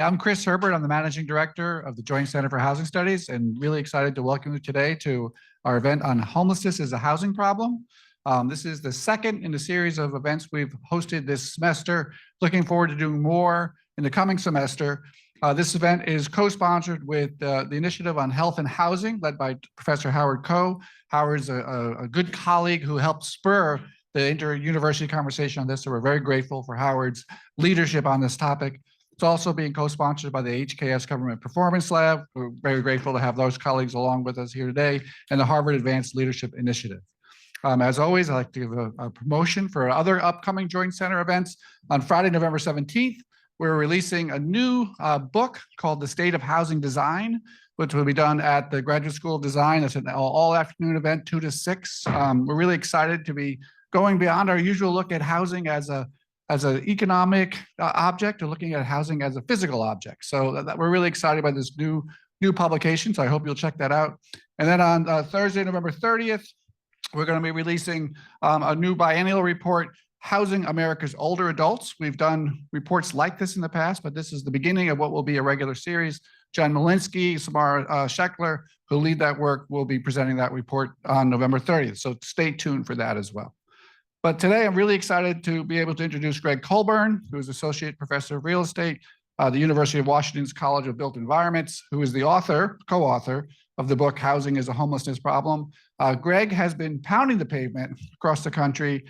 I'm Chris Herbert. I'm the Managing Director of the Joint Center for Housing Studies, and really excited to welcome you today to our event on homelessness as a housing problem. This is the second in the series of events we've hosted this semester. Looking forward to doing more in the coming semester. This event is co-sponsored with the Initiative on Health and Housing, led by Professor Howard Koh. Howard's a good colleague who helped spur the inter-university conversation on this, so we're very grateful for Howard's leadership on this topic. It's also being co-sponsored by the HKS Government Performance Lab. We're very grateful to have those colleagues along with us here today, and the Harvard Advanced Leadership Initiative. As always, I'd like to give a promotion for other upcoming Joint Center events. On Friday, November 17th, we're releasing a new book called The State of Housing Design, which will be done at the Graduate School of Design. It's an all-afternoon event, 2 to 6. We're really excited to be going beyond our usual look at housing as an economic object, or looking at housing as a physical object. So we're really excited by this new publication, so I hope you'll check that out. And then on Thursday, November 30th, we're going to be releasing a new biennial report, Housing America's Older Adults. We've done reports like this in the past, but this is the beginning of what will be a regular series. John Malinsky, Samara Scheckler, who lead that work, will be presenting that report on November 30th. So stay tuned for that as well. But today, I'm really excited to be able to introduce Gregg Colburn, who is Associate Professor of Real Estate, the University of Washington's College of Built Environments, who is the co-author of the book, Housing is a Homelessness Problem. Gregg has been pounding the pavement across the country,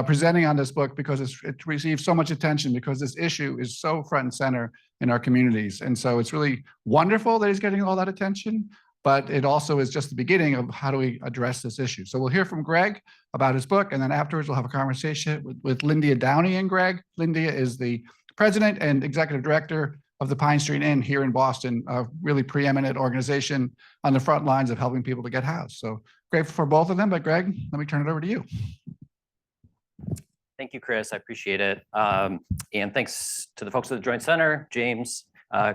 presenting on this book because it received so much attention, because this issue is so front and center in our communities. And so it's really wonderful that he's getting all that attention, but it also is just the beginning of how do we address this issue. So we'll hear from Gregg about his book, and then afterwards we'll have a conversation with Lyndia Downie and Gregg. Lyndia is the president and executive director of the Pine Street Inn here in Boston, a really preeminent organization on the front lines of helping people to get housed. So grateful for both of them, but Gregg, let me turn it over to you. Thank you, Chris. I appreciate it. And thanks to the folks at the Joint Center, James,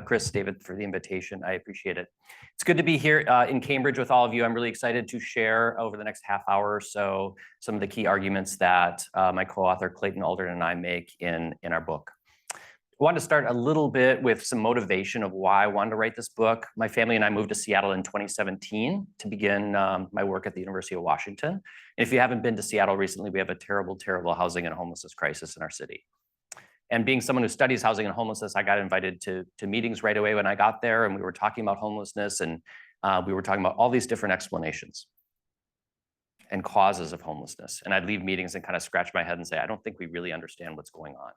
Chris, David, for the invitation. I appreciate it. It's good to be here in Cambridge with all of you. I'm really excited to share over the next half hour or so some of the key arguments that my co-author Clayton Alderton and I make in our book. I wanted to start a little bit with some motivation of why I wanted to write this book. My family and I moved to Seattle in 2017 to begin my work at the University of Washington. And if you haven't been to Seattle recently, we have a terrible, terrible housing and homelessness crisis in our city. And being someone who studies housing and homelessness, I got invited to meetings right away when I got there, and we were talking about homelessness, and we were talking about all these different explanations and causes of homelessness. And I'd leave meetings and kind of scratch my head and say, I don't think we really understand what's going on.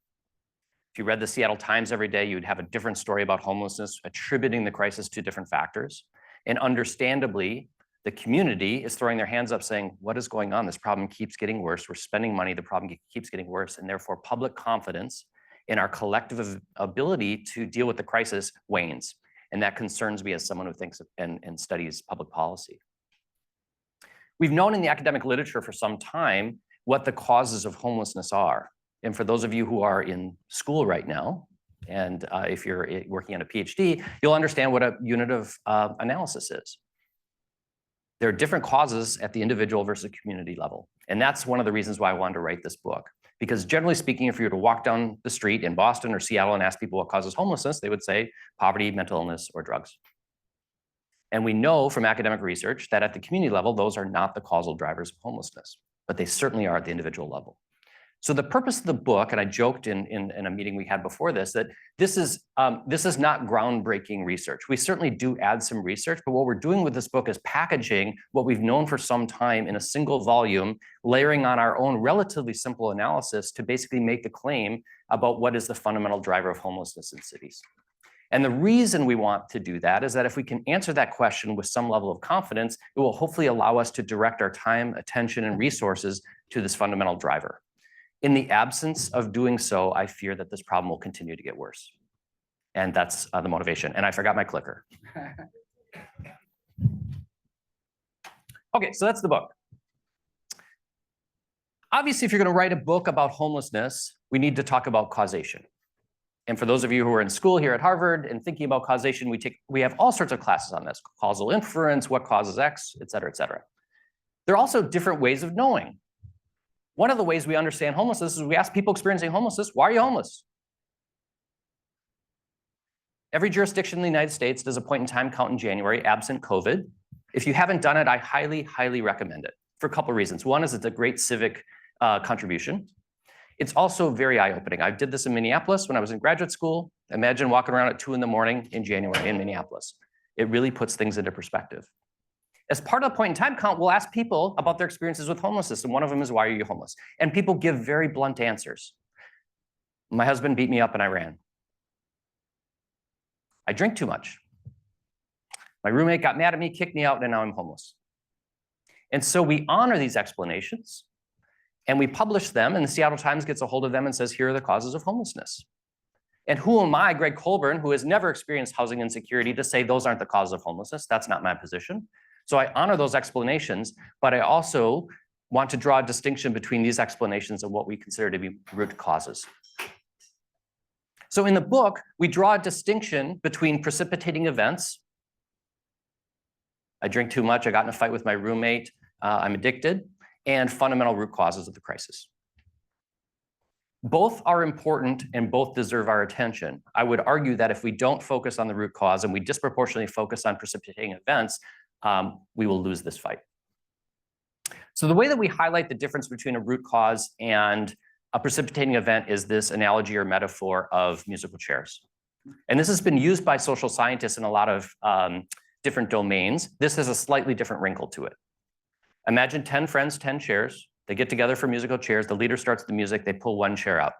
If you read the Seattle Times every day, you'd have a different story about homelessness, attributing the crisis to different factors. And understandably, the community is throwing their hands up saying, what is going on? This problem keeps getting worse. We're spending money, the problem keeps getting worse. And therefore, public confidence in our collective ability to deal with the crisis wanes. And that concerns me as someone who thinks and studies public policy. We've known in the academic literature for some time what the causes of homelessness are. And for those of you who are in school right now, and if you're working on a PhD, you'll understand what a unit of analysis is. There are different causes at the individual versus community level. And that's one of the reasons why I wanted to write this book. Because generally speaking, if you were to walk down the street in Boston or Seattle and ask people what causes homelessness, they would say poverty, mental illness, or drugs. And we know from academic research that at the community level, those are not the causal drivers of homelessness, but they certainly are at the individual level. So the purpose of the book, and I joked in a meeting we had before this, that this is not groundbreaking research. We certainly do add some research, but what we're doing with this book is packaging what we've known for some time in a single volume, layering on our own relatively simple analysis to basically make the claim about what is the fundamental driver of homelessness in cities. And the reason we want to do that is that if we can answer that question with some level of confidence, it will hopefully allow us to direct our time, attention, and resources to this fundamental driver. In the absence of doing so, I fear that this problem will continue to get worse. And that's the motivation. And I forgot my clicker. Okay, so that's the book. Obviously, if you're going to write a book about homelessness, we need to talk about causation. And for those of you who are in school here at Harvard and thinking about causation, we have all sorts of classes on this: causal inference, what causes X, et cetera, et cetera. There are also different ways of knowing. One of the ways we understand homelessness is we ask people experiencing homelessness, why are you homeless? Every jurisdiction in the United States does a point-in-time count in January, absent COVID. If you haven't done it, I highly, highly recommend it for a couple of reasons. One is it's a great civic contribution. It's also very eye-opening. I did this in Minneapolis when I was in graduate school. Imagine walking around at 2 in the morning in January in Minneapolis. It really puts things into perspective. As part of the point-in-time count, we'll ask people about their experiences with homelessness, and one of them is, why are you homeless? And people give very blunt answers. My husband beat me up and I ran. I drink too much. My roommate got mad at me, kicked me out, and now I'm homeless. And so we honor these explanations, and we publish them, and the Seattle Times gets a hold of them and says, here are the causes of homelessness. And who am I, Gregg Colburn, who has never experienced housing insecurity, to say those aren't the causes of homelessness? That's not my position. So I honor those explanations, but I also want to draw a distinction between these explanations and what we consider to be root causes. So in the book, we draw a distinction between precipitating events. I drink too much, I got in a fight with my roommate, I'm addicted, and fundamental root causes of the crisis. Both are important and both deserve our attention. I would argue that if we don't focus on the root cause and we disproportionately focus on precipitating events, we will lose this fight. So the way that we highlight the difference between a root cause and a precipitating event is this analogy or metaphor of musical chairs. And this has been used by social scientists in a lot of different domains. This has a slightly different wrinkle to it. Imagine 10 friends, 10 chairs. They get together for musical chairs. The leader starts the music. They pull one chair out.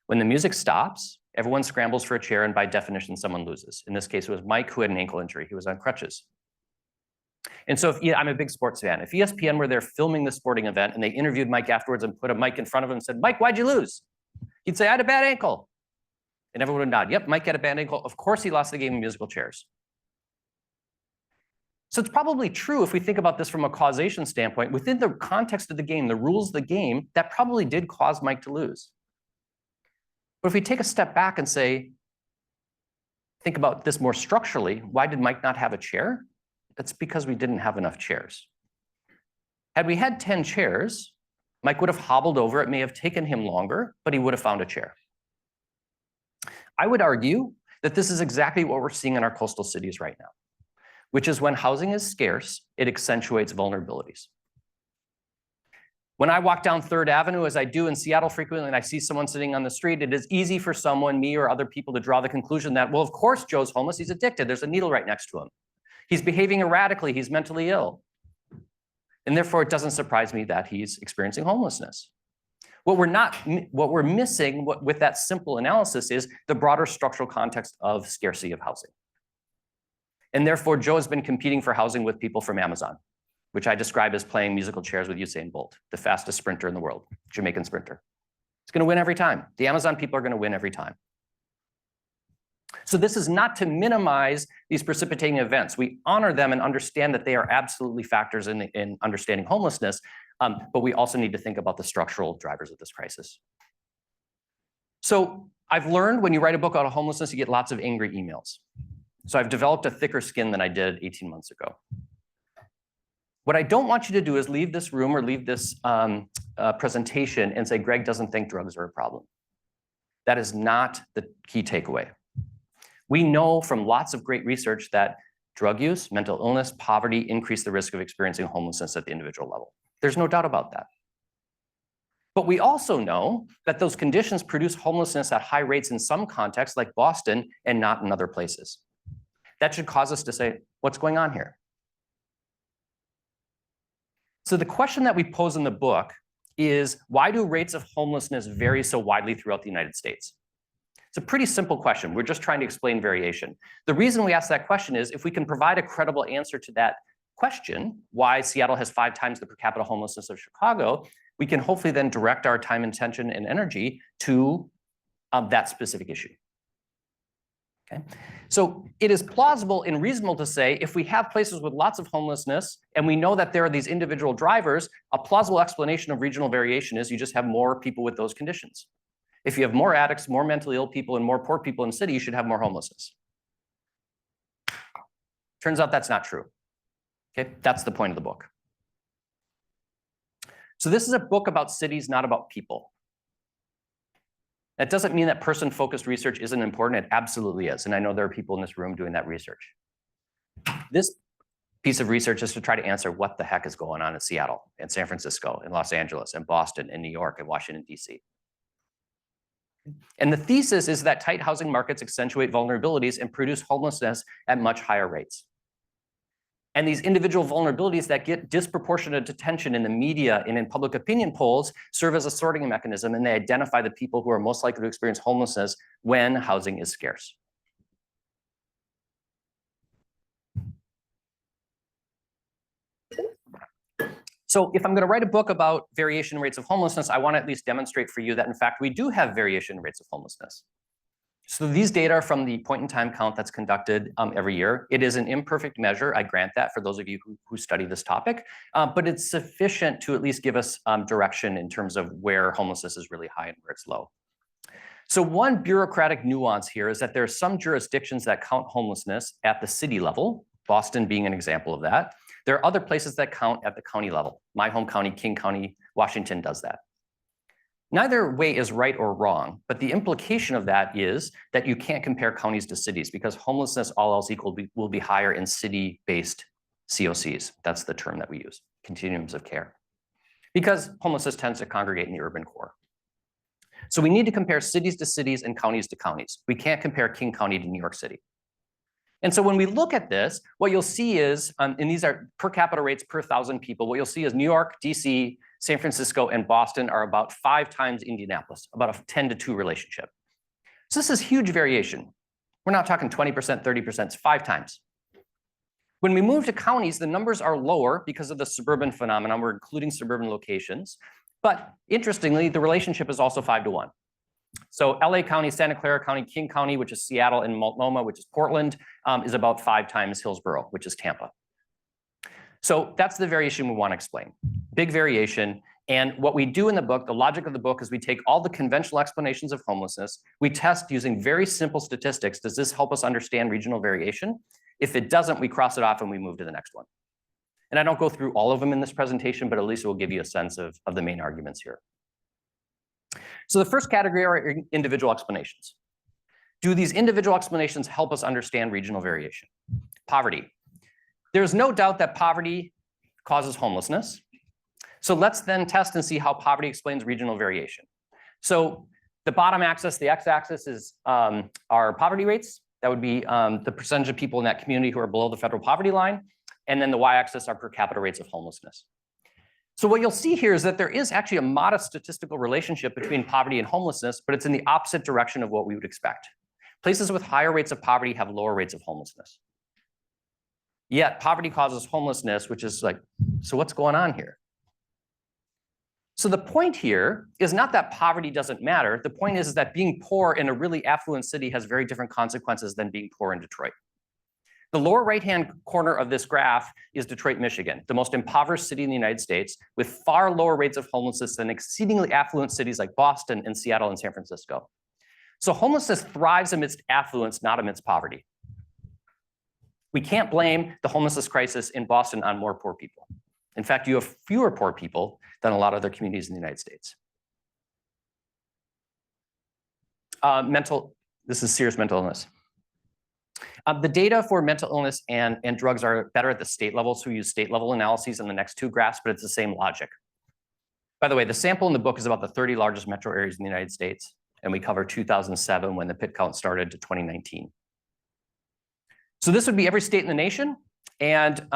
When the music stops, everyone scrambles for a chair, and by definition, someone loses. In this case, it was Mike, who had an ankle injury. He was on crutches. And so I'm a big sports fan. If ESPN were there filming the sporting event and they interviewed Mike afterwards and put a mic in front of him and said, Mike, why'd you lose? He'd say, I had a bad ankle. And everyone would nod. Yep, Mike had a bad ankle. Of course he lost the game in musical chairs. So it's probably true if we think about this from a causation standpoint, within the context of the game, the rules of the game, that probably did cause Mike to lose. But if we take a step back and say, think about this more structurally, why did Mike not have a chair? That's because we didn't have enough chairs. Had we had 10 chairs, Mike would have hobbled over. It may have taken him longer, but he would have found a chair. I would argue that this is exactly what we're seeing in our coastal cities right now, which is when housing is scarce, it accentuates vulnerabilities. When I walk down 3rd Avenue, as I do in Seattle frequently, and I see someone sitting on the street, it is easy for someone, me or other people, to draw the conclusion that, well, of course Joe's homeless, he's addicted, there's a needle right next to him. He's behaving erratically, he's mentally ill. And therefore, it doesn't surprise me that he's experiencing homelessness. What we're missing with that simple analysis is the broader structural context of scarcity of housing. And therefore, Joe has been competing for housing with people from Amazon, which I describe as playing musical chairs with Usain Bolt, the fastest sprinter in the world, Jamaican sprinter. It's going to win every time. The Amazon people are going to win every time. So this is not to minimize these precipitating events. We honor them and understand that they are absolutely factors in understanding homelessness, but we also need to think about the structural drivers of this crisis. So I've learned when you write a book on homelessness, you get lots of angry emails. So I've developed a thicker skin than I did 18 months ago. What I don't want you to do is leave this room or leave this presentation and say, Gregg doesn't think drugs are a problem. That is not the key takeaway. We know from lots of great research that drug use, mental illness, poverty increase the risk of experiencing homelessness at the individual level. There's no doubt about that. But we also know that those conditions produce homelessness at high rates in some contexts, like Boston, and not in other places. That should cause us to say, what's going on here? So the question that we pose in the book is, why do rates of homelessness vary so widely throughout the United States? It's a pretty simple question. We're just trying to explain variation. The reason we ask that question is if we can provide a credible answer to that question, why Seattle has 5 times the per capita homelessness of Chicago, we can hopefully then direct our time, attention, and energy to that specific issue. Okay? So it is plausible and reasonable to say if we have places with lots of homelessness and we know that there are these individual drivers, a plausible explanation of regional variation is you just have more people with those conditions. If you have more addicts, more mentally ill people, and more poor people in the city, you should have more homelessness. Turns out that's not true. Okay, that's the point of the book. So this is a book about cities, not about people. That doesn't mean that person-focused research isn't important. It absolutely is. And I know there are people in this room doing that research. This piece of research is to try to answer what the heck is going on in Seattle and San Francisco and Los Angeles and Boston and New York and Washington, D.C. And the thesis is that tight housing markets accentuate vulnerabilities and produce homelessness at much higher rates. And these individual vulnerabilities that get disproportionate attention in the media and in public opinion polls serve as a sorting mechanism, and they identify the people who are most likely to experience homelessness when housing is scarce. So if I'm going to write a book about variation rates of homelessness, I want to at least demonstrate for you that, in fact, we do have variation rates of homelessness. So these data are from the point-in-time count that's conducted every year. It is an imperfect measure, I grant that, for those of you who study this topic, but it's sufficient to at least give us direction in terms of where homelessness is really high and where it's low. So one bureaucratic nuance here is that there are some jurisdictions that count homelessness at the city level, Boston being an example of that. There are other places that count at the county level. My home county, King County, Washington does that. Neither way is right or wrong, but the implication of that is that you can't compare counties to cities because homelessness, all else equal, will be higher in city-based COCs. That's the term that we use, continuums of care, because homelessness tends to congregate in the urban core. So we need to compare cities to cities and counties to counties. We can't compare King County to New York City. And so when we look at this, what you'll see is, and these are per capita rates per 1,000 people, what you'll see is New York, DC, San Francisco, and Boston are about 5 times Indianapolis, about a 10-to-2 relationship. So this is huge variation. We're not talking 20%, 30%, it's 5 times. When we move to counties, the numbers are lower because of the suburban phenomenon. We're including suburban locations. But interestingly, the relationship is also 5-to-1. So LA County, Santa Clara County, King County, which is Seattle, and Multnomah, which is Portland, is about 5 times Hillsborough, which is Tampa. So that's the variation we want to explain. Big variation. And what we do in the book, the logic of the book, is we take all the conventional explanations of homelessness. We test using very simple statistics. Does this help us understand regional variation? If it doesn't, we cross it off and we move to the next one. And I don't go through all of them in this presentation, but at least it will give you a sense of the main arguments here. So the first category are individual explanations. Do these individual explanations help us understand regional variation? Poverty. There's no doubt that poverty causes homelessness. So let's then test and see how poverty explains regional variation. So the bottom axis, the x-axis, is our poverty rates. That would be the percentage of people in that community who are below the federal poverty line. And then the y-axis are per capita rates of homelessness. So what you'll see here is that there is actually a modest statistical relationship between poverty and homelessness, but it's in the opposite direction of what we would expect. Places with higher rates of poverty have lower rates of homelessness. Yet poverty causes homelessness, which is like, so what's going on here? So the point here is not that poverty doesn't matter. The point is that being poor in a really affluent city has very different consequences than being poor in Detroit. The lower right-hand corner of this graph is Detroit, Michigan, the most impoverished city in the United States, with far lower rates of homelessness than exceedingly affluent cities like Boston and Seattle and San Francisco. So homelessness thrives amidst affluence, not amidst poverty. We can't blame the homelessness crisis in Boston on more poor people. In fact, you have fewer poor people than a lot of other communities in the United States. This is serious mental illness. The data for mental illness and drugs are better at the state level, so we use state level analyses in the next 2 graphs, but it's the same logic. By the way, the sample in the book is about the 30 largest metro areas in the United States, and we cover 2007 when the PIT count started to 2019. So this would be every state in the nation, and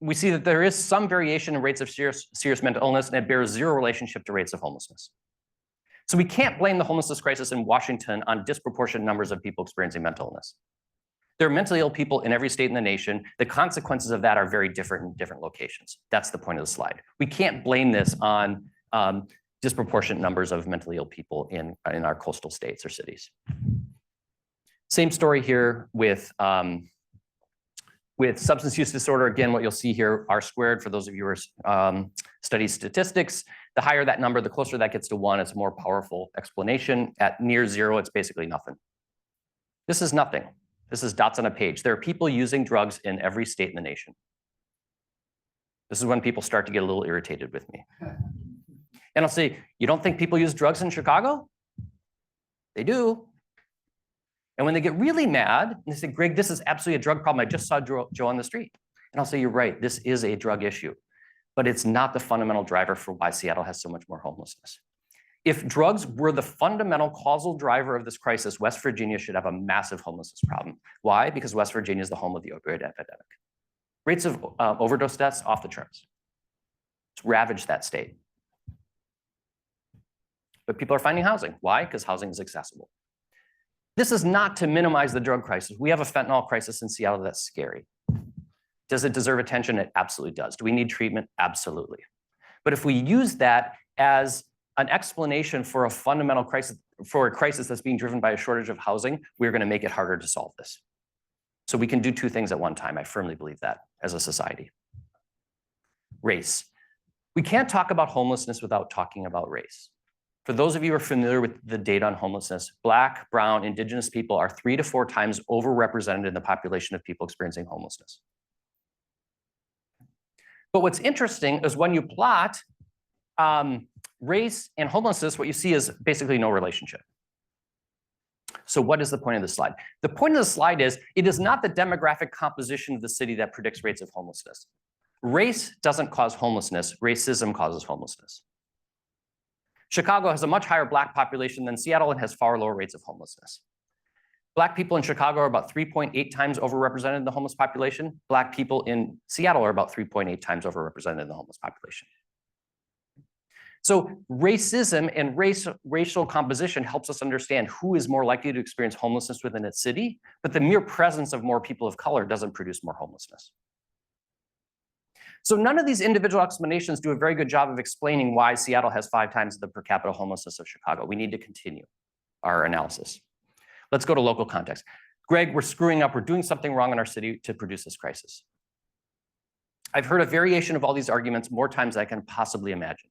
we see that there is some variation in rates of serious mental illness, and it bears 0 relationship to rates of homelessness. So we can't blame the homelessness crisis in Washington on disproportionate numbers of people experiencing mental illness. There are mentally ill people in every state in the nation. The consequences of that are very different in different locations. That's the point of the slide. We can't blame this on disproportionate numbers of mentally ill people in our coastal states or cities. Same story here with substance use disorder. Again, what you'll see here, R squared, for those of you who study statistics. The higher that number, the closer that gets to 1, it's a more powerful explanation. At near 0, it's basically nothing. This is nothing. This is dots on a page. There are people using drugs in every state in the nation. This is when people start to get a little irritated with me. And I'll say, you don't think people use drugs in Chicago? They do. And when they get really mad, and they say, Greg, this is absolutely a drug problem. I just saw Joe on the street. And I'll say, you're right, this is a drug issue. But it's not the fundamental driver for why Seattle has so much more homelessness. If drugs were the fundamental causal driver of this crisis, West Virginia should have a massive homelessness problem. Why? Because West Virginia is the home of the opioid epidemic. Rates of overdose deaths off the charts. It's ravaged that state. But people are finding housing. Why? Because housing is accessible. This is not to minimize the drug crisis. We have a fentanyl crisis in Seattle that's scary. Does it deserve attention? It absolutely does. Do we need treatment? Absolutely. But if we use that as an explanation for a fundamental crisis, for a crisis that's being driven by a shortage of housing, we're going to make it harder to solve this. So we can do two things at one time. I firmly believe that as a society. Race. We can't talk about homelessness without talking about race. For those of you who are familiar with the data on homelessness, Black, Brown, Indigenous people are 3 to 4 times overrepresented in the population of people experiencing homelessness. But what's interesting is when you plot race and homelessness, what you see is basically no relationship. So what is the point of the slide? The point of the slide is, it is not the demographic composition of the city that predicts rates of homelessness. Race doesn't cause homelessness, racism causes homelessness. Chicago has a much higher Black population than Seattle and has far lower rates of homelessness. Black people in Chicago are about 3.8 times overrepresented in the homeless population. Black people in Seattle are about 3.8 times overrepresented in the homeless population. So racism and racial composition helps us understand who is more likely to experience homelessness within its city, but the mere presence of more people of color doesn't produce more homelessness. So none of these individual explanations do a very good job of explaining why Seattle has 5 times the per capita homelessness of Chicago. We need to continue our analysis. Let's go to local context. Greg, we're screwing up. We're doing something wrong in our city to produce this crisis. I've heard a variation of all these arguments more times than I can possibly imagine.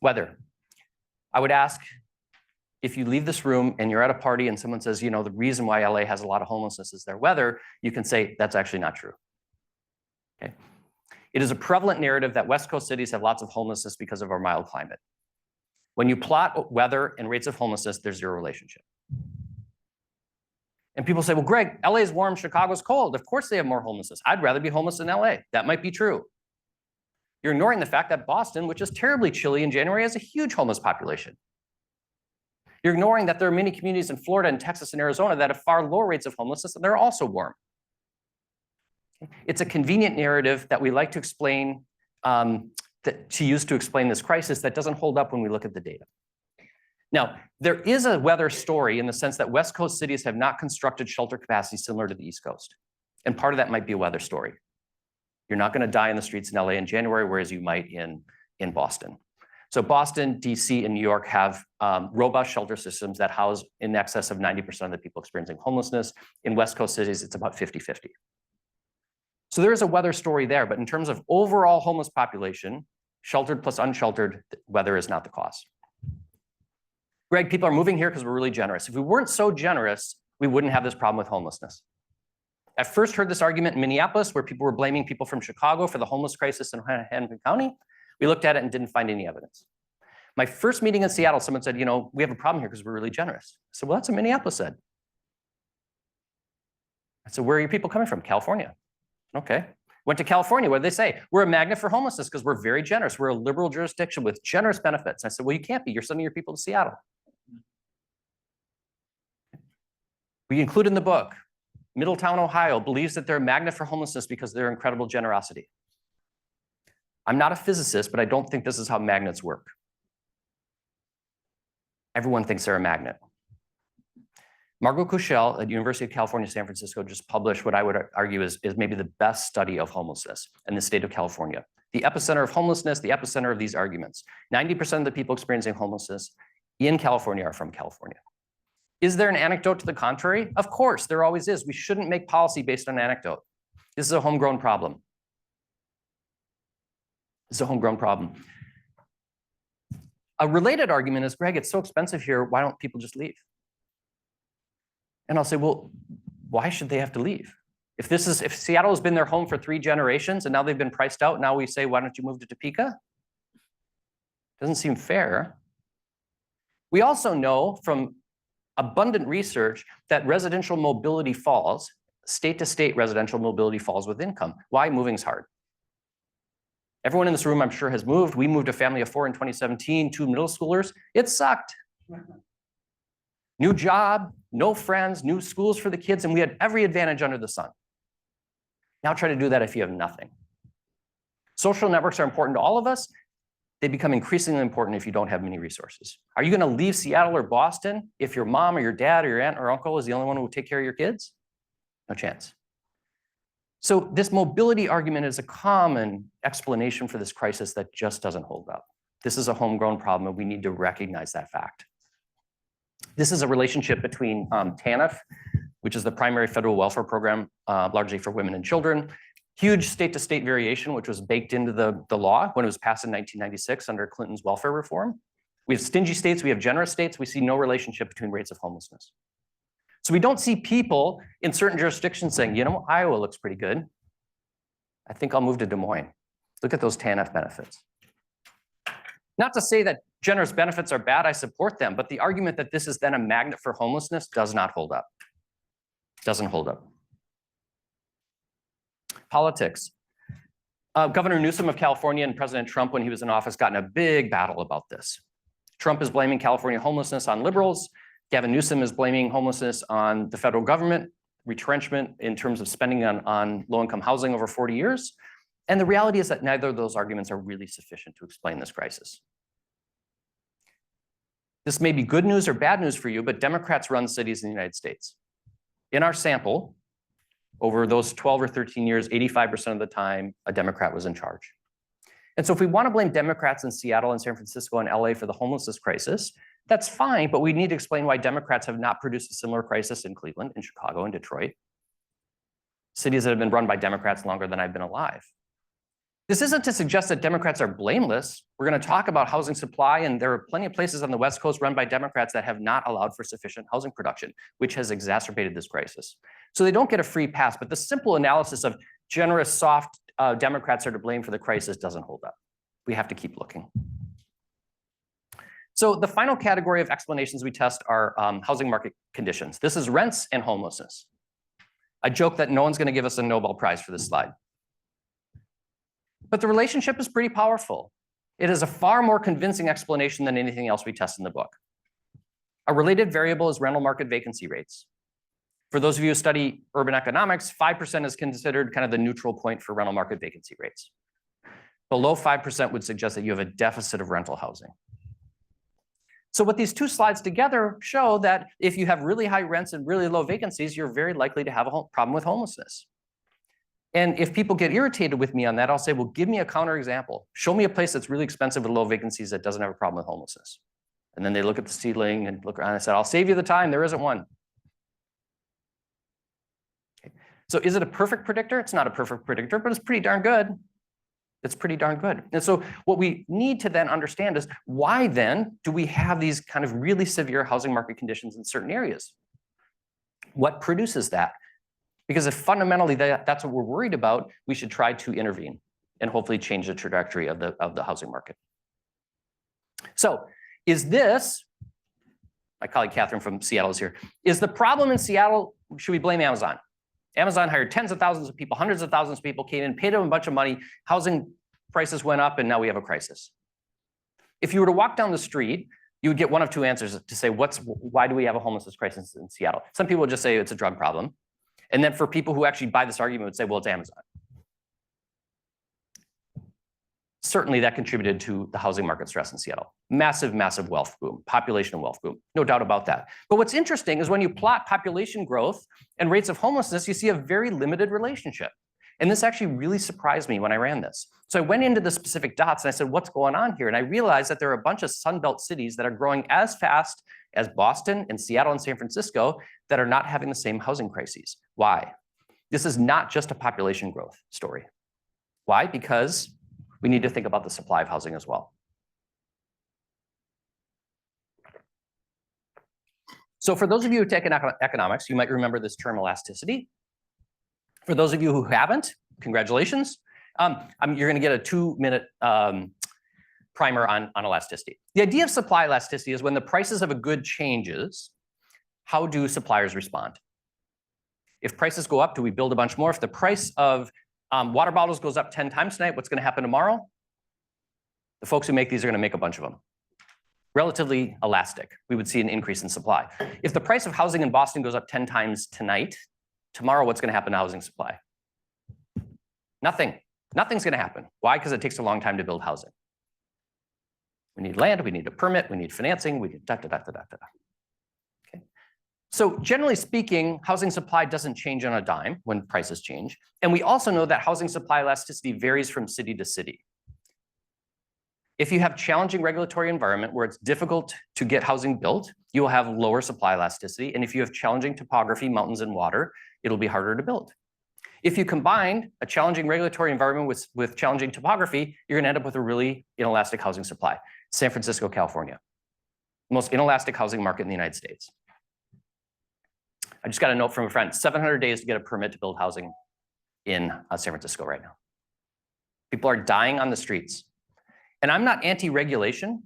Weather. I would ask, if you leave this room and you're at a party and someone says, you know, the reason why LA has a lot of homelessness is their weather, you can say, that's actually not true. Okay. It is a prevalent narrative that West Coast cities have lots of homelessness because of our mild climate. When you plot weather and rates of homelessness, there's zero relationship. And people say, well, Greg, LA is warm, Chicago's cold. Of course they have more homelessness. I'd rather be homeless in LA. That might be true. You're ignoring the fact that Boston, which is terribly chilly in January, has a huge homeless population. You're ignoring that there are many communities in Florida and Texas and Arizona that have far lower rates of homelessness, and they're also warm. It's a convenient narrative that we like to explain, to use to explain this crisis that doesn't hold up when we look at the data. Now, there is a weather story in the sense that West Coast cities have not constructed shelter capacity similar to the East Coast. And part of that might be a weather story. You're not going to die in the streets in LA in January, whereas you might in Boston. So Boston, DC, and New York have robust shelter systems that house in excess of 90% of the people experiencing homelessness. In West Coast cities, it's about 50-50. So there is a weather story there, but in terms of overall homeless population, sheltered plus unsheltered, weather is not the cause. Greg, people are moving here because we're really generous. If we weren't so generous, we wouldn't have this problem with homelessness. I first heard this argument in Minneapolis, where people were blaming people from Chicago for the homeless crisis in Hennepin County. We looked at it and didn't find any evidence. My first meeting in Seattle, someone said, you know, we have a problem here because we're really generous. I said, well, that's what Minneapolis said. I said, where are your people coming from? California. Okay. Went to California. What did they say? We're a magnet for homelessness because we're very generous. We're a liberal jurisdiction with generous benefits. I said, well, you can't be. You're sending your people to Seattle. We include in the book, Middletown, Ohio believes that they're a magnet for homelessness because of their incredible generosity. I'm not a physicist, but I don't think this is how magnets work. Everyone thinks they're a magnet. Margot Kushel at University of California, San Francisco just published what I would argue is maybe the best study of homelessness in the state of California. The epicenter of homelessness, the epicenter of these arguments. 90% of the people experiencing homelessness in California are from California. Is there an anecdote to the contrary? Of course, there always is. We shouldn't make policy based on anecdote. This is a homegrown problem. This is a homegrown problem. A related argument is, Greg, it's so expensive here, why don't people just leave? And I'll say, well, why should they have to leave? If Seattle has been their home for 3 generations and now they've been priced out, now we say, why don't you move to Topeka? Doesn't seem fair. We also know from abundant research that residential mobility falls, state to state residential mobility falls with income. Why? Moving's hard. Everyone in this room, I'm sure, has moved. We moved a family of 4 in 2017, 2 middle schoolers. It sucked. New job, no friends, new schools for the kids, and we had every advantage under the sun. Now try to do that if you have nothing. Social networks are important to all of us. They become increasingly important if you don't have many resources. Are you going to leave Seattle or Boston if your mom or your dad or your aunt or uncle is the only one who will take care of your kids? No chance. So this mobility argument is a common explanation for this crisis that just doesn't hold up. This is a homegrown problem, and we need to recognize that fact. This is a relationship between TANF, which is the primary federal welfare program, largely for women and children. Huge state-to-state variation, which was baked into the law when it was passed in 1996 under Clinton's welfare reform. We have stingy states, we have generous states, we see no relationship between rates of homelessness. So we don't see people in certain jurisdictions saying, you know, Iowa looks pretty good. I think I'll move to Des Moines. Look at those TANF benefits. Not to say that generous benefits are bad, I support them, but the argument that this is then a magnet for homelessness does not hold up. Doesn't hold up. Politics. Governor Newsom of California and President Trump, when he was in office, got in a big battle about this. Trump is blaming California homelessness on liberals. Gavin Newsom is blaming homelessness on the federal government, retrenchment in terms of spending on low-income housing over 40 years. And the reality is that neither of those arguments are really sufficient to explain this crisis. This may be good news or bad news for you, but Democrats run cities in the United States. In our sample, over those 12 or 13 years, 85% of the time, a Democrat was in charge. And so if we want to blame Democrats in Seattle and San Francisco and LA for the homelessness crisis, that's fine, but we need to explain why Democrats have not produced a similar crisis in Cleveland, in Chicago, and Detroit, cities that have been run by Democrats longer than I've been alive. This isn't to suggest that Democrats are blameless. We're going to talk about housing supply, and there are plenty of places on the West Coast run by Democrats that have not allowed for sufficient housing production, which has exacerbated this crisis. So they don't get a free pass, but the simple analysis of generous, soft Democrats are to blame for the crisis doesn't hold up. We have to keep looking. So the final category of explanations we test are housing market conditions. This is rents and homelessness. I joke that no one's going to give us a Nobel Prize for this slide. But the relationship is pretty powerful. It is a far more convincing explanation than anything else we test in the book. A related variable is rental market vacancy rates. For those of you who study urban economics, 5% is considered kind of the neutral point for rental market vacancy rates. Below 5% would suggest that you have a deficit of rental housing. So what these two slides together show that if you have really high rents and really low vacancies, you're very likely to have a problem with homelessness. And if people get irritated with me on that, I'll say, well, give me a counterexample. Show me a place that's really expensive with low vacancies that doesn't have a problem with homelessness. And then they look at the ceiling and look around and I said, I'll save you the time. There isn't one. Okay. So is it a perfect predictor? It's not a perfect predictor, but it's pretty darn good. It's pretty darn good. And so what we need to then understand is why then do we have these kind of really severe housing market conditions in certain areas? What produces that? Because if fundamentally that's what we're worried about, we should try to intervene and hopefully change the trajectory of the housing market. So is this, my colleague Catherine from Seattle is here, is the problem in Seattle, should we blame Amazon? Amazon hired tens of thousands of people, hundreds of thousands of people came in, paid them a bunch of money, housing prices went up, and now we have a crisis. If you were to walk down the street, you would get one of two answers to say, why do we have a homelessness crisis in Seattle? Some people would just say it's a drug problem. And then for people who actually buy this argument would say, well, it's Amazon. Certainly that contributed to the housing market stress in Seattle. Massive, massive wealth boom, population wealth boom, no doubt about that. But what's interesting is when you plot population growth and rates of homelessness, you see a very limited relationship. And this actually really surprised me when I ran this. So I went into the specific dots and I said, what's going on here? And I realized that there are a bunch of Sunbelt cities that are growing as fast as Boston and Seattle and San Francisco that are not having the same housing crises. Why? This is not just a population growth story. Why? Because we need to think about the supply of housing as well. So for those of you who take economics, you might remember this term elasticity. For those of you who haven't, congratulations. You're going to get a 2-minute primer on elasticity. The idea of supply elasticity is when the prices of a good changes, how do suppliers respond? If prices go up, do we build a bunch more? If the price of water bottles goes up 10 times tonight, what's going to happen tomorrow? The folks who make these are going to make a bunch of them. Relatively elastic. We would see an increase in supply. If the price of housing in Boston goes up 10 times tonight, tomorrow what's going to happen to housing supply? Nothing. Nothing's going to happen. Why? Because it takes a long time to build housing. We need land, we need a permit, we need financing, we need Okay. So generally speaking, housing supply doesn't change on a dime when prices change. And we also know that housing supply elasticity varies from city to city. If you have challenging regulatory environment where it's difficult to get housing built, you will have lower supply elasticity. And if you have challenging topography, mountains and water, it'll be harder to build. If you combine a challenging regulatory environment with challenging topography, you're gonna end up with a really inelastic housing supply. San Francisco, California, most inelastic housing market in the United States. I just got a note from a friend, 700 days to get a permit to build housing in San Francisco right now. People are dying on the streets. And I'm not anti-regulation.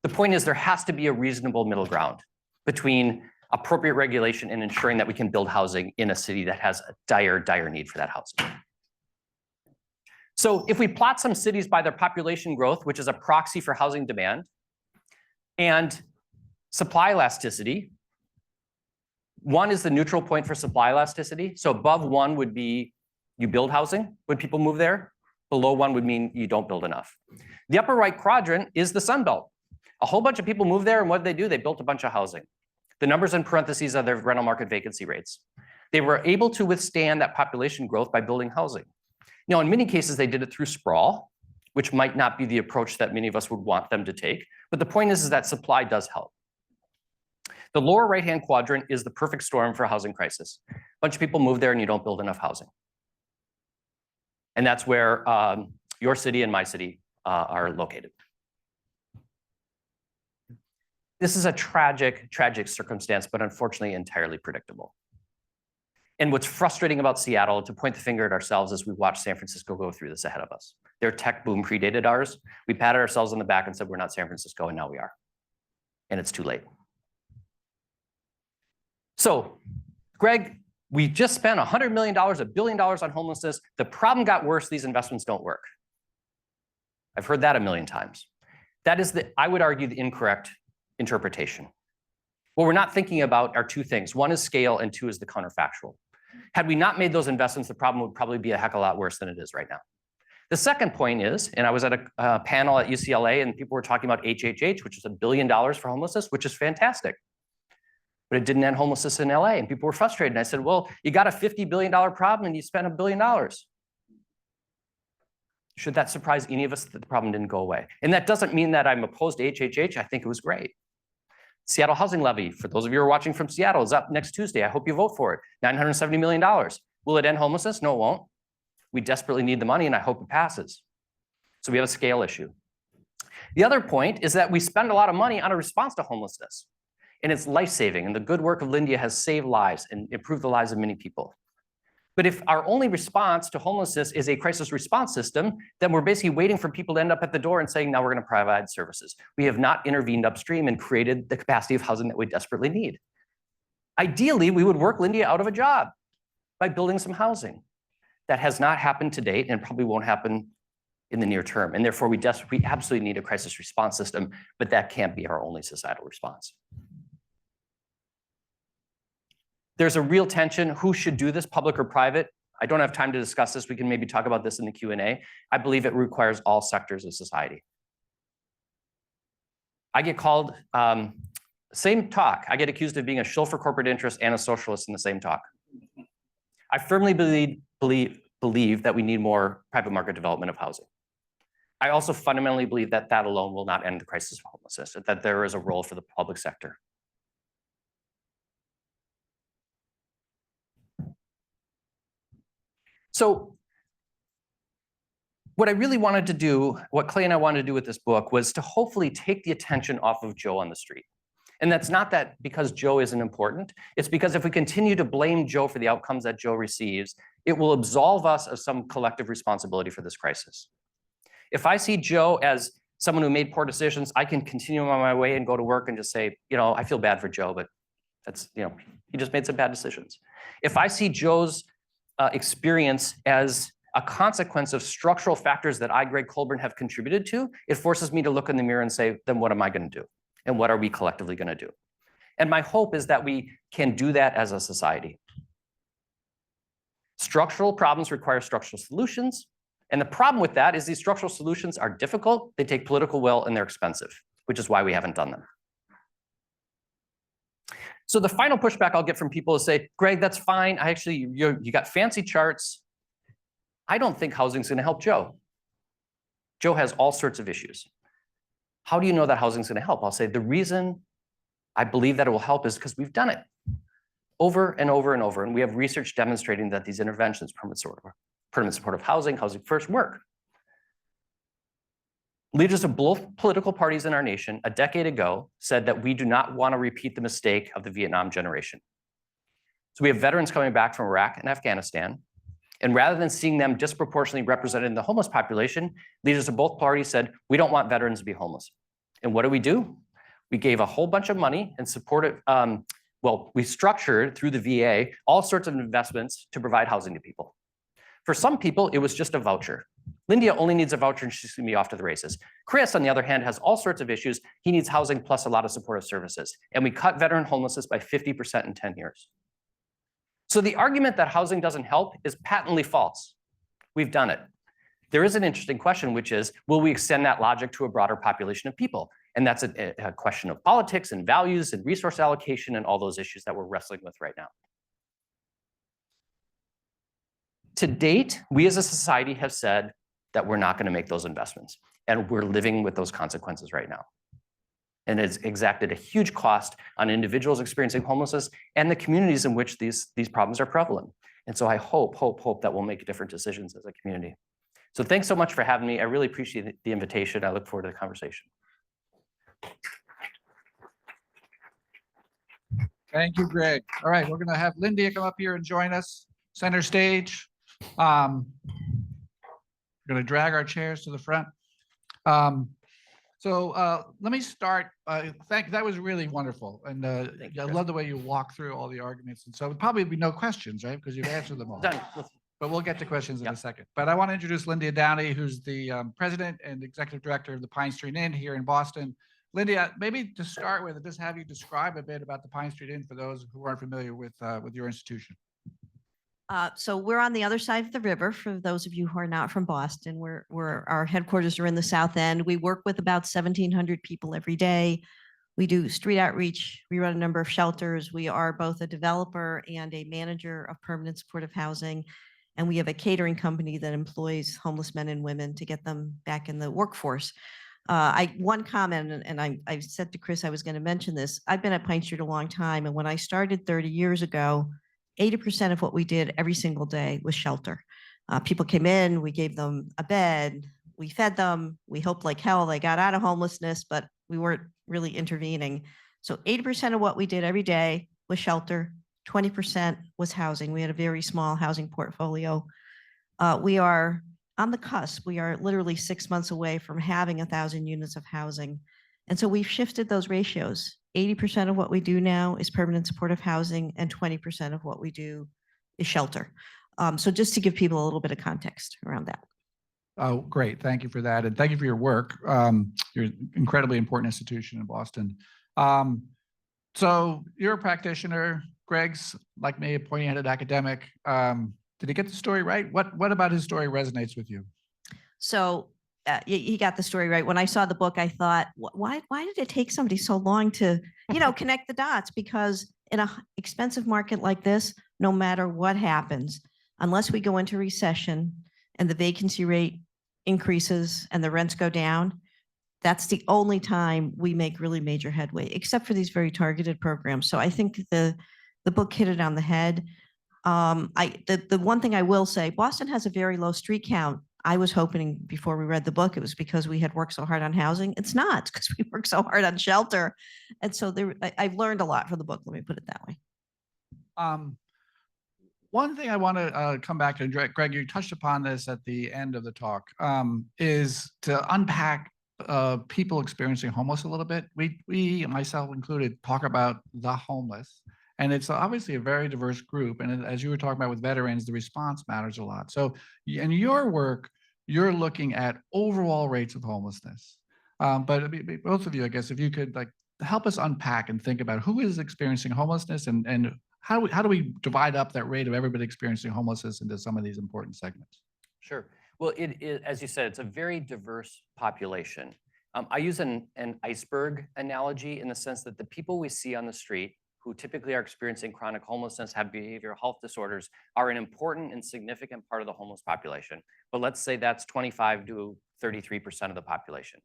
The point is there has to be a reasonable middle ground between appropriate regulation and ensuring that we can build housing in a city that has a dire, dire need for that housing. So if we plot some cities by their population growth, which is a proxy for housing demand, and supply elasticity, 1 is the neutral point for supply elasticity. So above 1 would be you build housing when people move there. Below 1 would mean you don't build enough. The upper right quadrant is the Sun Belt. A whole bunch of people moved there, and what did? They built a bunch of housing. The numbers in parentheses are their rental market vacancy rates. They were able to withstand that population growth by building housing. Now, in many cases, they did it through sprawl, which might not be the approach that many of us would want them to take. But the point is that supply does help. The lower right-hand quadrant is the perfect storm for a housing crisis. A bunch of people move there and you don't build enough housing. And that's where your city and my city are located. This is a tragic, tragic circumstance, but unfortunately entirely predictable. And what's frustrating about Seattle, to point the finger at ourselves as we watch San Francisco go through this ahead of us. Their tech boom predated ours. We patted ourselves on the back and said, we're not San Francisco, and now we are. And it's too late. So, Greg, we just spent $100 million, $1 billion on homelessness. The problem got worse. These investments don't work. I've heard that a million times. That is, I would argue, the incorrect interpretation. What we're not thinking about are 2 things. 1 is scale, and 2 is the counterfactual. Had we not made those investments, the problem would probably be a heck of a lot worse than it is right now. The second point is, and I was at a panel at UCLA, and people were talking about HHH, which is $1 billion for homelessness, which is fantastic. But it didn't end homelessness in LA, and people were frustrated. And I said, well, you got a $50 billion problem and you spent $1 billion. Should that surprise any of us that the problem didn't go away? And that doesn't mean that I'm opposed to HHH. I think it was great. Seattle Housing Levy, for those of you who are watching from Seattle, is up next Tuesday. I hope you vote for it. $970 million. Will it end homelessness? No, it won't. We desperately need the money, and I hope it passes. So we have a scale issue. The other point is that we spend a lot of money on a response to homelessness, and it's life-saving, and the good work of Lindia has saved lives and improved the lives of many people. But if our only response to homelessness is a crisis response system, then we're basically waiting for people to end up at the door and saying, now we're going to provide services. We have not intervened upstream and created the capacity of housing that we desperately need. Ideally, we would work Lindia out of a job by building some housing. That has not happened to date and probably won't happen in the near term. And therefore, we absolutely need a crisis response system, but that can't be our only societal response. There's a real tension. Who should do this, public or private? I don't have time to discuss this. We can maybe talk about this in the Q&A. I believe it requires all sectors of society. I get called, same talk. I get accused of being a shill for corporate interest and a socialist in the same talk. I firmly believe that we need more private market development of housing. I also fundamentally believe that that alone will not end the crisis of homelessness, that there is a role for the public sector. So what I really wanted to do, what Clay and I wanted to do with this book, was to hopefully take the attention off of Joe on the street. And that's not that because Joe isn't important. It's because if we continue to blame Joe for the outcomes that Joe receives, it will absolve us of some collective responsibility for this crisis. If I see Joe as someone who made poor decisions, I can continue on my way and go to work and just say, I feel bad for Joe, but that's, he just made some bad decisions. If I see Joe's experience as a consequence of structural factors that I, Gregg Colburn, have contributed to, it forces me to look in the mirror and say, then what am I going to do? And what are we collectively going to do? And my hope is that we can do that as a society. Structural problems require structural solutions. And the problem with that is these structural solutions are difficult, they take political will, and they're expensive, which is why we haven't done them. So the final pushback I'll get from people is say, Gregg, that's fine. You got fancy charts. I don't think housing's going to help Joe. Joe has all sorts of issues. How do you know that housing's going to help? I'll say the reason I believe that it will help is because we've done it over and over and over. And we have research demonstrating that these interventions, permanent supportive housing, housing first, work. Leaders of both political parties in our nation a decade ago said that we do not want to repeat the mistake of the Vietnam generation. So we have veterans coming back from Iraq and Afghanistan. And rather than seeing them disproportionately represented in the homeless population, leaders of both parties said, we don't want veterans to be homeless. And what do? We gave a whole bunch of money and supported, we structured through the VA all sorts of investments to provide housing to people. For some people, it was just a voucher. Lindia only needs a voucher and she's gonna be off to the races. Chris, on the other hand, has all sorts of issues. He needs housing plus a lot of supportive services. And we cut veteran homelessness by 50% in 10 years. So the argument that housing doesn't help is patently false. We've done it. There is an interesting question, which is, will we extend that logic to a broader population of people? And that's a question of politics and values and resource allocation and all those issues that we're wrestling with right now. To date, we as a society have said that we're not going to make those investments. And we're living with those consequences right now. And it's exacted a huge cost on individuals experiencing homelessness and the communities in which these problems are prevalent. And so I hope that we'll make different decisions as a community. So thanks so much for having me. I really appreciate the invitation. I look forward to the conversation. Thank you, Gregg. All right, we're going to have Lindia come up here and join us center stage. We're going to drag our chairs to the front. So let me start. That was really wonderful. And I love the way you walk through all the arguments. And so it'd probably be no questions, right? Because you've answered them all. Done. But we'll get to questions in a second. But I want to introduce Lindia Downey, who's the president and executive director of the Pine Street Inn here in Boston. Lindia, maybe to start with, just have you describe a bit about the Pine Street Inn for those who aren't familiar with your institution. So we're on the other side of the river. For those of you who are not from Boston, our headquarters are in the South End. We work with about 1,700 people every day. We do street outreach. We run a number of shelters. We are both a developer and a manager of permanent supportive housing. And we have a catering company that employs homeless men and women to get them back in the workforce. One comment, and I said to Chris I was going to mention this. I've been at Pine Street a long time, and when I started 30 years ago, 80% of what we did every single day was shelter. People came in, we gave them a bed, we fed them, we hoped like hell they got out of homelessness, but we weren't really intervening. So 80% of what we did every day was shelter, 20% was housing. We had a very small housing portfolio. We are on the cusp. We are literally 6 months away from having 1,000 units of housing. And so we've shifted those ratios. 80% of what we do now is permanent supportive housing, and 20% of what we do is shelter. So just to give people a little bit of context around that. Oh, great. Thank you for that. And thank you for your work. You're an incredibly important institution in Boston. So you're a practitioner. Gregg's, like me, a pointy-headed academic. Did he get the story right? What about his story resonates with you? So he got the story right. When I saw the book, I thought, why did it take somebody so long to, connect the dots? Because in an expensive market like this, no matter what happens, unless we go into recession and the vacancy rate increases and the rents go down, that's the only time we make really major headway, except for these very targeted programs. So I think the book hit it on the head. The one thing I will say, Boston has a very low street count. I was hoping before we read the book, it was because we had worked so hard on housing. It's not, because we worked so hard on shelter. And so I've learned a lot from the book. Let me put it that way. One thing I want to come back to, Gregg, you touched upon this at the end of the talk, is to unpack people experiencing homeless a little bit. We, myself included, talk about the homeless, and it's obviously a very diverse group. And as you were talking about with veterans, the response matters a lot. So in your work, you're looking at overall rates of homelessness. But both of you, I guess, if you could like help us unpack and think about who is experiencing homelessness and how do we divide up that rate of everybody experiencing homelessness into some of these important segments? Sure. Well, as you said, it's a very diverse population. I use an iceberg analogy in the sense that the people we see on the street who typically are experiencing chronic homelessness, have behavioral health disorders, are an important and significant part of the homeless population. But let's say that's 25 to 33% of the population.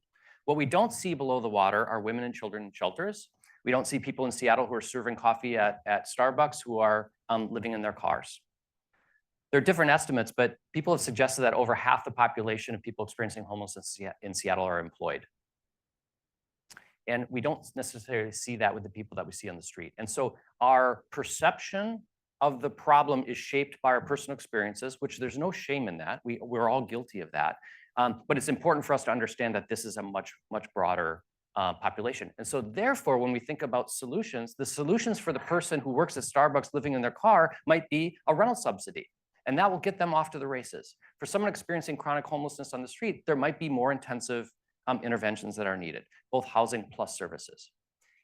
What we don't see below the water are women and children in shelters. We don't see people in Seattle who are serving coffee at Starbucks who are living in their cars. There are different estimates, but people have suggested that over half the population of people experiencing homelessness in Seattle are employed. And we don't necessarily see that with the people that we see on the street. And so our perception of the problem is shaped by our personal experiences, which there's no shame in that. We're all guilty of that. But it's important for us to understand that this is a much broader population. And so therefore, when we think about solutions, the solutions for the person who works at Starbucks living in their car might be a rental subsidy. And that will get them off to the races. For someone experiencing chronic homelessness on the street, there might be more intensive interventions that are needed, both housing plus services.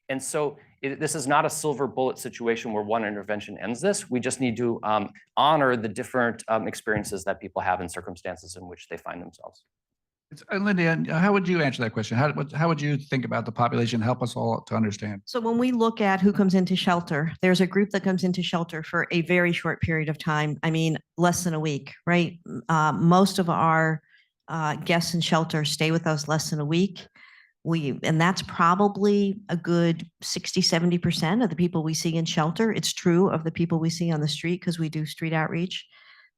And so this is not a silver bullet situation where one intervention ends this. We just need to honor the different experiences that people have in circumstances in which they find themselves. Lindia, how would you answer that question? How would you think about the population? Help us all to understand. So when we look at who comes into shelter, there's a group that comes into shelter for a very short period of time. I mean, less than a week, right? Most of our guests in shelter stay with us less than a week. And that's probably a good 60, 70% of the people we see in shelter. It's true of the people we see on the street because we do street outreach.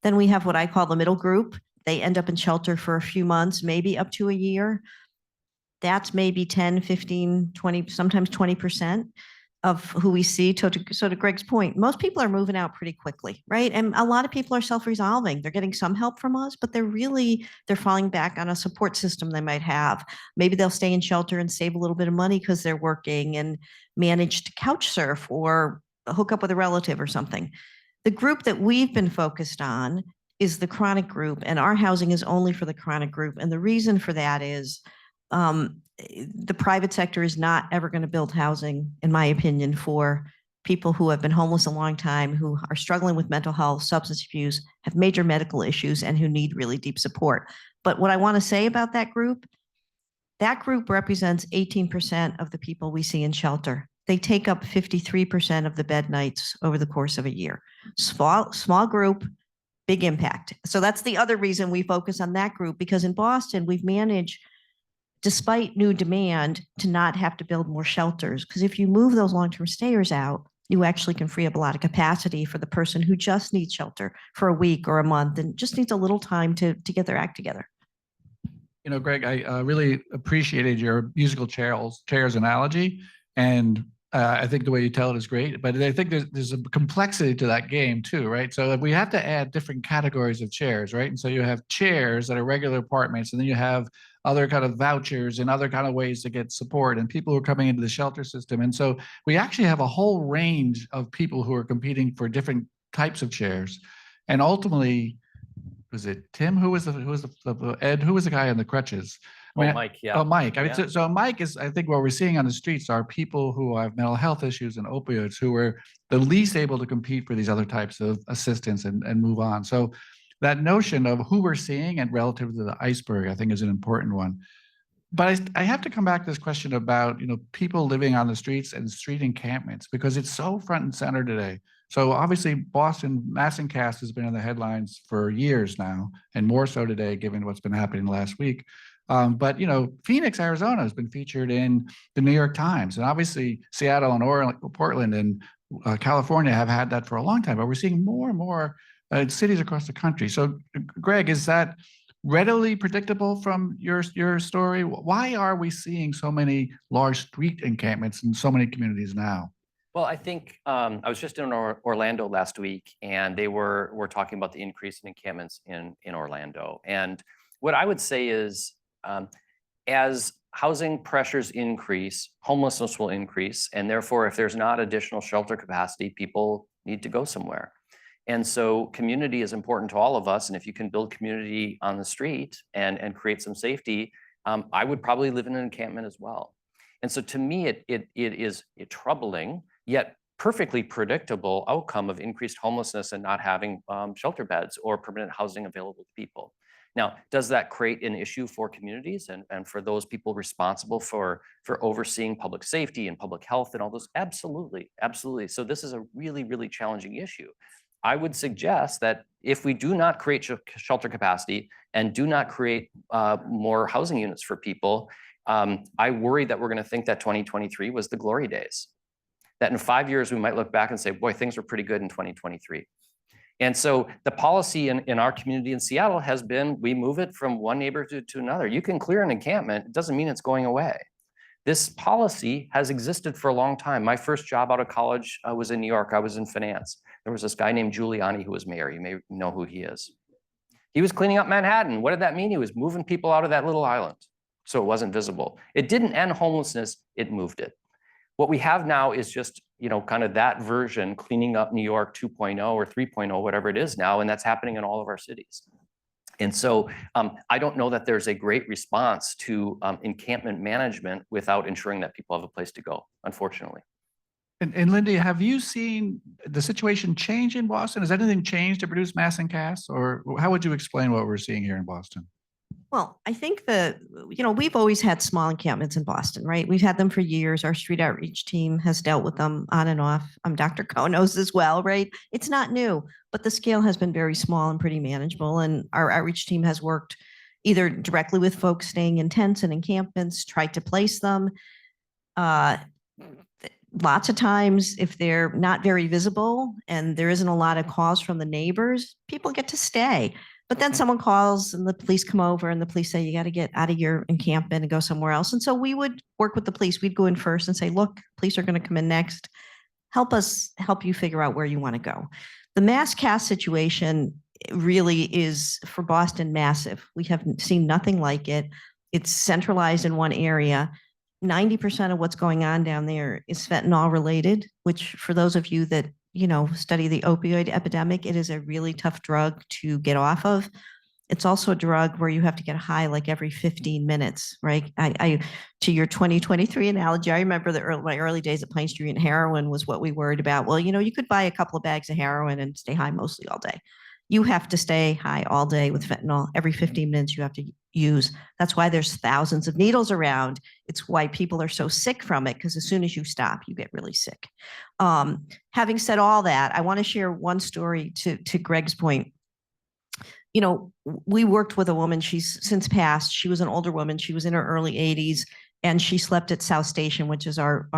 Then we have what I call the middle group. They end up in shelter for a few months, maybe up to a year. That's maybe 10, 15, 20, sometimes 20% of who we see. So to Gregg's point, most people are moving out pretty quickly, right? And a lot of people are self-resolving. They're getting some help from us, but they're falling back on a support system they might have. Maybe they'll stay in shelter and save a little bit of money because they're working and manage to couch surf or hook up with a relative or something. The group that we've been focused on is the chronic group, and our housing is only for the chronic group. And the reason for that is the private sector is not ever going to build housing, in my opinion, for people who have been homeless a long time, who are struggling with mental health, substance abuse, have major medical issues, and who need really deep support. But what I want to say about that group represents 18% of the people we see in shelter. They take up 53% of the bed nights over the course of a year. Small group, big impact. So that's the other reason we focus on that group, because in Boston, we've managed, despite new demand, to not have to build more shelters. Because if you move those long-term stayers out, you actually can free up a lot of capacity for the person who just needs shelter for a week or a month and just needs a little time to get their act together. You know, Gregg, I really appreciated your musical chairs analogy. And I think the way you tell it is great, but I think there's a complexity to that game too, right? So we have to add different categories of chairs, right? And so you have chairs that are regular apartments, and then you have other kind of vouchers and other kind of ways to get support and people who are coming into the shelter system. And so we actually have a whole range of people who are competing for different types of chairs. And ultimately, was it Tim? Who was Ed? Who was the guy on the crutches? Mike, yeah. Oh, Mike. I mean, Yeah. so Mike is, I think what we're seeing on the streets are people who have mental health issues and opioids who are the least able to compete for these other types of assistance and move on. So that notion of who we're seeing and relative to the iceberg, I think is an important one. But I have to come back to this question about, you know, people living on the streets and street encampments, because it's so front and center today. So obviously Boston mass encast has been in the headlines for years now, and more so today, given what's been happening last week. But, you know, Phoenix, Arizona has been featured in the New York Times, and obviously Seattle and Portland and California have had that for a long time, but we're seeing more and more cities across the country. So Gregg, is that readily predictable from your story? Why are we seeing so many large street encampments in so many communities now? Well, I think I was just in Orlando last week, and they were talking about the increase in encampments in Orlando. And what I would say is as housing pressures increase, homelessness will increase. And therefore, if there's not additional shelter capacity, people need to go somewhere. And so community is important to all of us. And if you can build community on the street and create some safety, I would probably live in an encampment as well. And so to me, it is a troubling, yet perfectly predictable outcome of increased homelessness and not having shelter beds or permanent housing available to people. Now, does that create an issue for communities and for those people responsible for overseeing public safety and public health and all those? Absolutely, absolutely. So this is a really, really challenging issue. I would suggest that if we do not create shelter capacity and do not create more housing units for people, I worry that we're going to think that 2023 was the glory days. That in 5 years, we might look back and say, boy, things were pretty good in 2023. And so the policy in our community in Seattle has been, we move it from one neighborhood to another. You can clear an encampment. It doesn't mean it's going away. This policy has existed for a long time. My first job out of college was in New York. I was in finance. There was this guy named Giuliani who was mayor. You may know who he is. He was cleaning up Manhattan. What did that mean? He was moving people out of that little island so it wasn't visible. It didn't end homelessness, it moved it. What we have now is just, kind of that version, cleaning up New York 2.0 or 3.0, whatever it is now, and that's happening in all of our cities. And so I don't know that there's a great response to encampment management without ensuring that people have a place to go, unfortunately. And Lindy, have you seen the situation change in Boston? Has anything changed to produce mass encasts, or how would you explain what we're seeing here in Boston? Well, I think we've always had small encampments in Boston, right? We've had them for years. Our street outreach team has dealt with them on and off. Dr. Coe knows as well, right? It's not new, but the scale has been very small and pretty manageable. And our outreach team has worked either directly with folks staying in tents and encampments, tried to place them. Lots of times, if they're not very visible and there isn't a lot of calls from the neighbors, people get to stay. But then someone calls and the police come over and the police say, you got to get out of your encampment and go somewhere else. And so we would work with the police. We'd go in first and say, look, police are going to come in next. Help us help you figure out where you want to go. The mass cast situation really is for Boston massive. We have seen nothing like it. It's centralized in one area. 90% of what's going on down there is fentanyl related, which for those of you that study the opioid epidemic, it is a really tough drug to get off of. It's also a drug where you have to get high like every 15 minutes, right? To your 2023 analogy, I remember my early days at Pine Street, and heroin was what we worried about. Well, you could buy a couple of bags of heroin and stay high mostly all day. You have to stay high all day with fentanyl. Every 15 minutes you have to use. That's why there's thousands of needles around. It's why people are so sick from it, because as soon as you stop, you get really sick. Having said all that, I want to share one story to Gregg's point. We worked with a woman, she's since passed. She was an older woman. She was in her early 80s, and she slept at South Station, which is our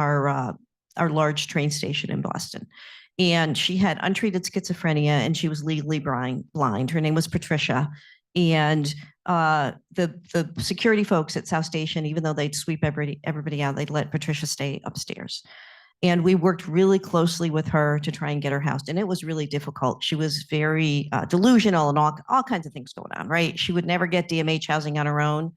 large train station in Boston. And she had untreated schizophrenia, and she was legally blind. Her name was Patricia. And the security folks at South Station, even though they'd sweep everybody out, they'd let Patricia stay upstairs. And we worked really closely with her to try and get her housed. And it was really difficult. She was very delusional and all kinds of things going on, right? She would never get DMH housing on her own.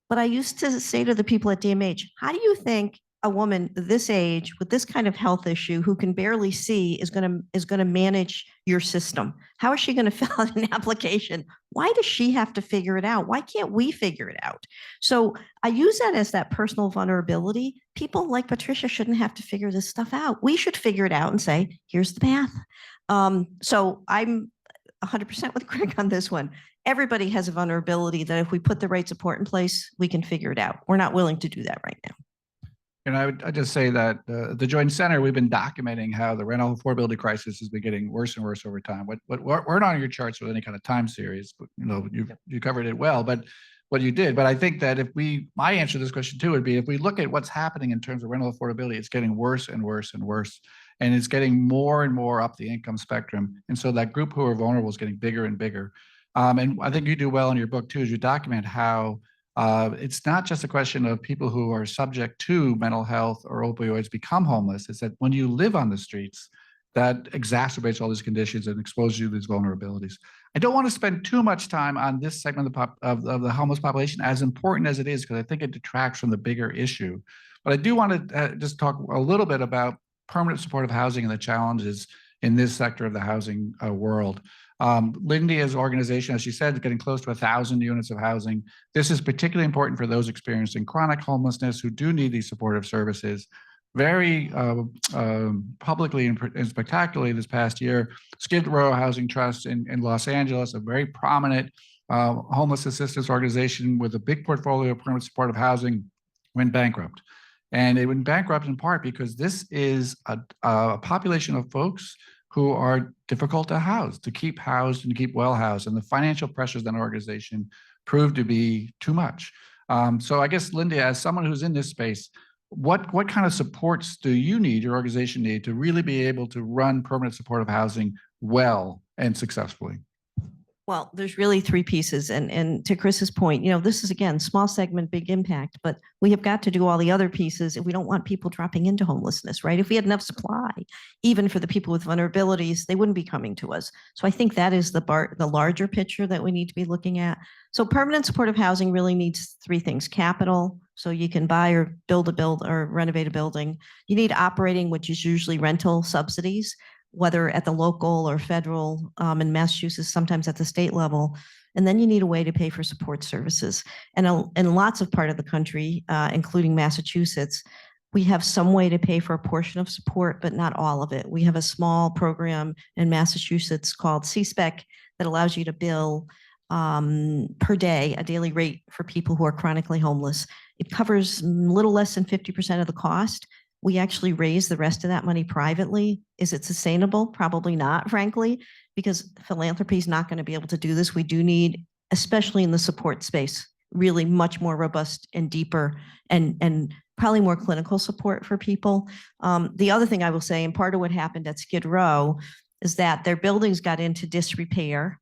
But I used to say to the people at DMH, how do you think a woman this age with this kind of health issue who can barely see is going to manage your system? How is she going to fill out an application? Why does she have to figure it out? Why can't we figure it out? So I use that as that personal vulnerability. People like Patricia shouldn't have to figure this stuff out. We should figure it out and say, here's the path. So I'm 100% with Gregg on this one. Everybody has a vulnerability that if we put the right support in place, we can figure it out. We're not willing to do that right now. And I'd just say that the Joint Center, we've been documenting how the rental affordability crisis has been getting worse and worse over time. We're not on your charts with any kind of time series, but you covered it well. But what you did, but I think that my answer to this question too would be, if we look at what's happening in terms of rental affordability, it's getting worse and worse and worse, and it's getting more and more up the income spectrum. And so that group who are vulnerable is getting bigger and bigger. And I think you do well in your book too, as you document how it's not just a question of people who are subject to mental health or opioids become homeless. It's that when you live on the streets, that exacerbates all these conditions and exposes you to these vulnerabilities. I don't want to spend too much time on this segment of the homeless population, as important as it is, because I think it detracts from the bigger issue. But I do want to just talk a little bit about permanent supportive housing and the challenges in this sector of the housing world. Lindia's organization, as she said, is getting close to 1,000 units of housing. This is particularly important for those experiencing chronic homelessness who do need these supportive services. Very publicly and spectacularly this past year, Skid Row Housing Trust in Los Angeles, a very prominent homeless assistance organization with a big portfolio of permanent supportive housing, went bankrupt. And it went bankrupt in part because this is a population of folks who are difficult to house, to keep housed and keep well housed. And the financial pressures of that organization proved to be too much. So I guess, Lindia, as someone who's in this space, what kind of supports do you need, your organization need, to really be able to run permanent supportive housing well and successfully? Well, there's really three pieces. And to Chris's point, this is, again, small segment, big impact, but we have got to do all the other pieces if we don't want people dropping into homelessness, right? If we had enough supply, even for the people with vulnerabilities, they wouldn't be coming to us. So I think that is the larger picture that we need to be looking at. So permanent supportive housing really needs three things: capital, so you can buy or build or renovate a building. You need operating, which is usually rental subsidies, whether at the local or federal, in Massachusetts, sometimes at the state level. And then you need a way to pay for support services. And in lots of part of the country, including Massachusetts, we have some way to pay for a portion of support, but not all of it. We have a small program in Massachusetts called CSPEC that allows you to bill per day, a daily rate for people who are chronically homeless. It covers a little less than 50% of the cost. We actually raise the rest of that money privately. Is it sustainable? Probably not, frankly, because philanthropy is not going to be able to do this. We do need, especially in the support space, really much more robust and deeper and probably more clinical support for people. The other thing I will say, and part of what happened at Skid Row, is that their buildings got into disrepair.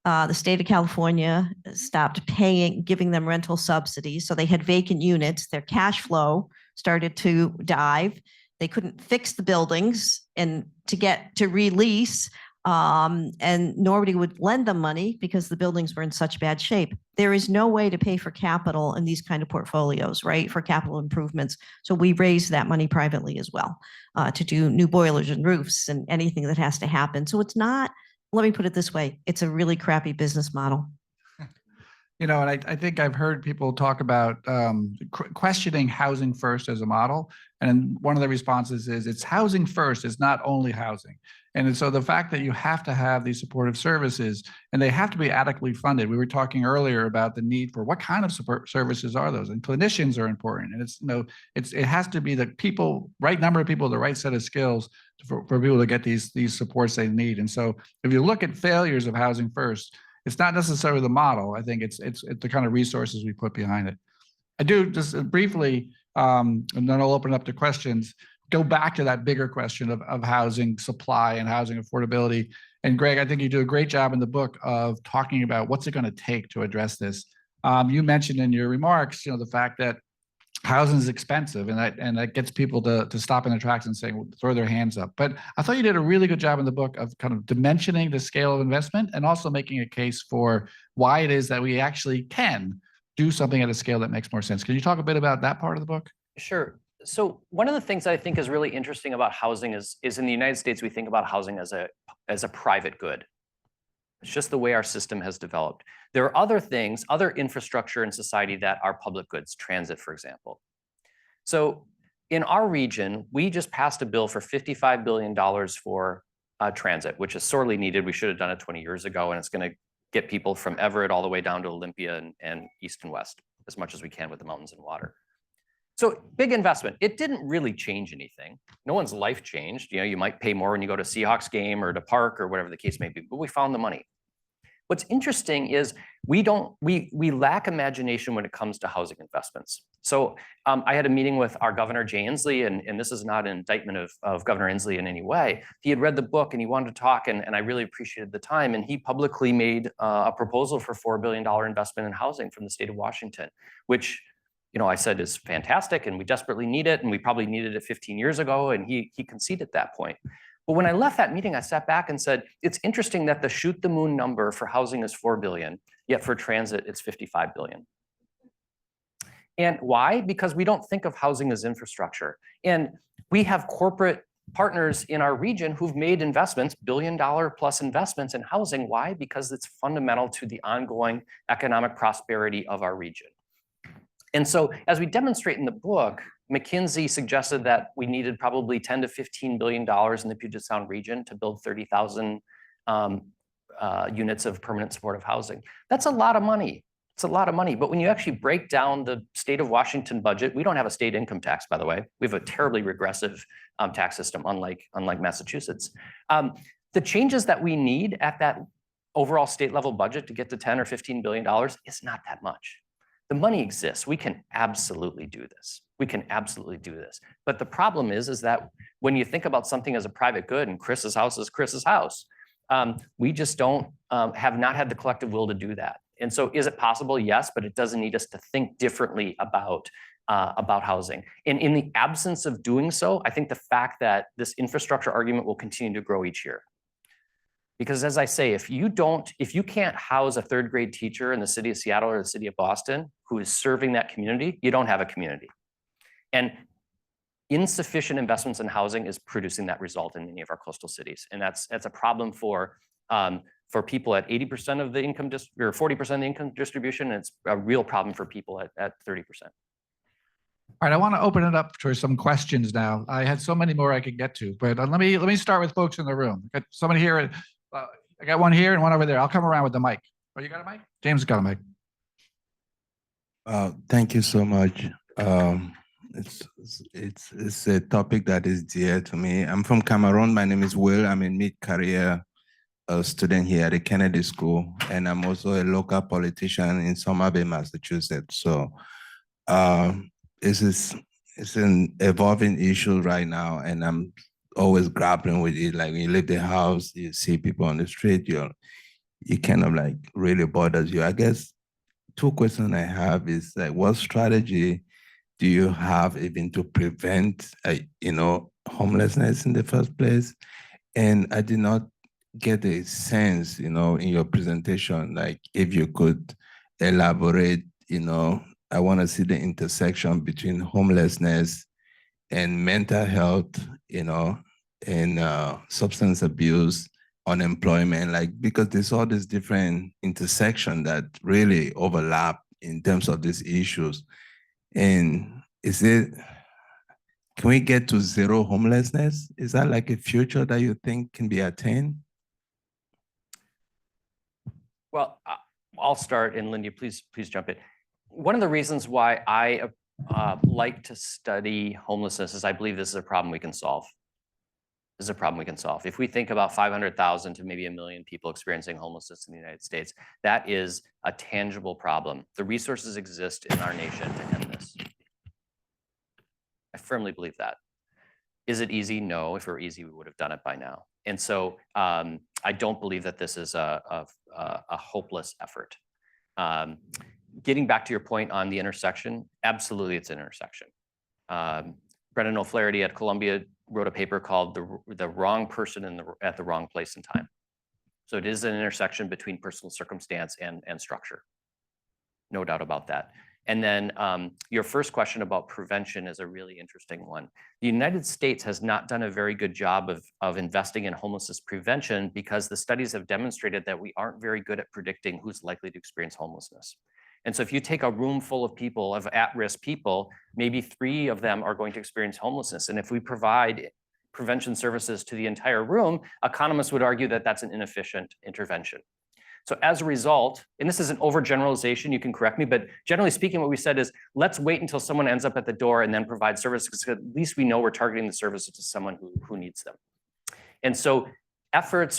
The state of California stopped giving them rental subsidies. So they had vacant units. Their cash flow started to dive. They couldn't fix the buildings and to get to release, and nobody would lend them money because the buildings were in such bad shape. There is no way to pay for capital in these kind of portfolios, right? For capital improvements. So we raised that money privately as well, to do new boilers and roofs and anything that has to happen. So it's not, let me put it this way, it's a really crappy business model. And I think I've heard people talk about questioning housing first as a model. And one of the responses is it's housing first, it's not only housing. And so the fact that you have to have these supportive services and they have to be adequately funded. We were talking earlier about the need for what kind of support services are those, and clinicians are important. And it has to be the right number of people, the right set of skills for people to get these supports they need. And so if you look at failures of housing first, it's not necessarily the model. I think it's the kind of resources we put behind it. I do just briefly, and then I'll open it up to questions, go back to that bigger question of housing supply and housing affordability. And Gregg, I think you do a great job in the book of talking about what's it going to take to address this. You mentioned in your remarks, the fact that housing is expensive, and that gets people to stop in their tracks and saying, throw their hands up. But I thought you did a really good job in the book of kind of dimensioning the scale of investment and also making a case for why it is that we actually can do something at a scale that makes more sense. Can you talk a bit about that part of the book? Sure. So one of the things that I think is really interesting about housing is in the United States, we think about housing as a private good. It's just the way our system has developed. There are other things, other infrastructure in society that are public goods, transit, for example. So in our region, we just passed a bill for $55 billion for transit, which is sorely needed. We should have done it 20 years ago, and it's going to get people from Everett all the way down to Olympia and east and west as much as we can with the mountains and water. So big investment. It didn't really change anything. No one's life changed. You might pay more when you go to Seahawks game or to park or whatever the case may be, but we found the money. What's interesting is we lack imagination when it comes to housing investments. So I had a meeting with our governor, Jay Inslee, and this is not an indictment of Governor Inslee in any way. He had read the book and he wanted to talk, and I really appreciated the time. And he publicly made a proposal for $4 billion investment in housing from the state of Washington, which I said is fantastic, and we desperately need it, and we probably needed it 15 years ago, and he conceded at that point. But when I left that meeting, I sat back and said, it's interesting that the shoot the moon number for housing is 4 billion, yet for transit, it's 55 billion. And why? Because we don't think of housing as infrastructure. And we have corporate partners in our region who've made investments, billion-dollar-plus investments in housing. Why? Because it's fundamental to the ongoing economic prosperity of our region. And so as we demonstrate in the book, McKinsey suggested that we needed probably $10 to $15 billion in the Puget Sound region to build 30,000 units of permanent supportive housing. That's a lot of money. It's a lot of money. But when you actually break down the state of Washington budget, we don't have a state income tax, by the way. We have a terribly regressive tax system, unlike Massachusetts. The changes that we need at that overall state level budget to get to 10 or $15 billion is not that much. The money exists. We can absolutely do this. We can absolutely do this. But the problem is that when you think about something as a private good, and Chris's house is Chris's house, we just don't have not had the collective will to do that. And so is it possible? Yes, but it doesn't need us to think differently about housing. And in the absence of doing so, I think the fact that this infrastructure argument will continue to grow each year. Because as I say, if you can't house a third grade teacher in the city of Seattle or the city of Boston who is serving that community, you don't have a community. And insufficient investments in housing is producing that result in many of our coastal cities. And that's a problem for people at 80% of the income or 40% of the income distribution. And it's a real problem for people at 30%. All right, I want to open it up for some questions now. I had so many more I could get to, but let me start with folks in the room. I got somebody here. I got one here and one over there. I'll come around with the mic. Oh, you got a mic? James got a mic. Thank you so much. It's a topic that is dear to me. I'm from Cameroon. My name is Will. I'm a mid-career student here at the Kennedy School, and I'm also a local politician in Summer Bay, Massachusetts. So it's an evolving issue right now, and I'm always grappling with it. Like when you leave the house, you see people on the street, you kind of like really bothers you. I guess two questions I have is like, what strategy do you have even to prevent, homelessness in the first place? And I did not get a sense, in your presentation, like if you could elaborate, I want to see the intersection between homelessness and mental health, and substance abuse, unemployment, because there's all these different intersections that really overlap in terms of these issues. And can we get to zero homelessness? Is that like a future that you think can be attained? Well, I'll start, and Lindia, please jump in. One of the reasons why I like to study homelessness is I believe this is a problem we can solve. This is a problem we can solve. If we think about 500,000 to maybe 1 million people experiencing homelessness in the United States, that is a tangible problem. The resources exist in our nation to end this. I firmly believe that. Is it easy? No. If it were easy, we would have done it by now. And so I don't believe that this is a hopeless effort. Getting back to your point on the intersection, absolutely it's an intersection. Brendan O'Flaherty at Columbia wrote a paper called The Wrong Person at the Wrong Place and Time. So it is an intersection between personal circumstance and structure. No doubt about that. And then your first question about prevention is a really interesting one. The United States has not done a very good job of investing in homelessness prevention because the studies have demonstrated that we aren't very good at predicting who's likely to experience homelessness. And so if you take a room full of people, of at-risk people, maybe 3 of them are going to experience homelessness. And if we provide prevention services to the entire room, economists would argue that that's an inefficient intervention. So as a result, and this is an overgeneralization, you can correct me, but generally speaking, what we said is, let's wait until someone ends up at the door and then provide services, because at least we know we're targeting the services to someone who needs them. And so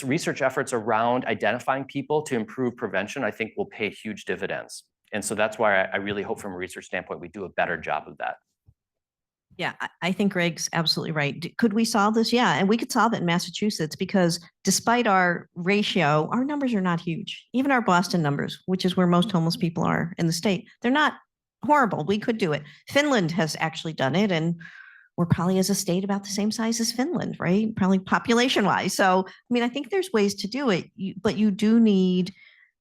research efforts around identifying people to improve prevention, I think will pay huge dividends. And so that's why I really hope from a research standpoint, we do a better job of that. Yeah, I think Gregg's absolutely right. Could we solve this? Yeah, and we could solve it in Massachusetts because despite our ratio, our numbers are not huge. Even our Boston numbers, which is where most homeless people are in the state, they're not horrible. We could do it. Finland has actually done it, and we're probably as a state about the same size as Finland, right? Probably population wise. So, I mean, I think there's ways to do it, but you do need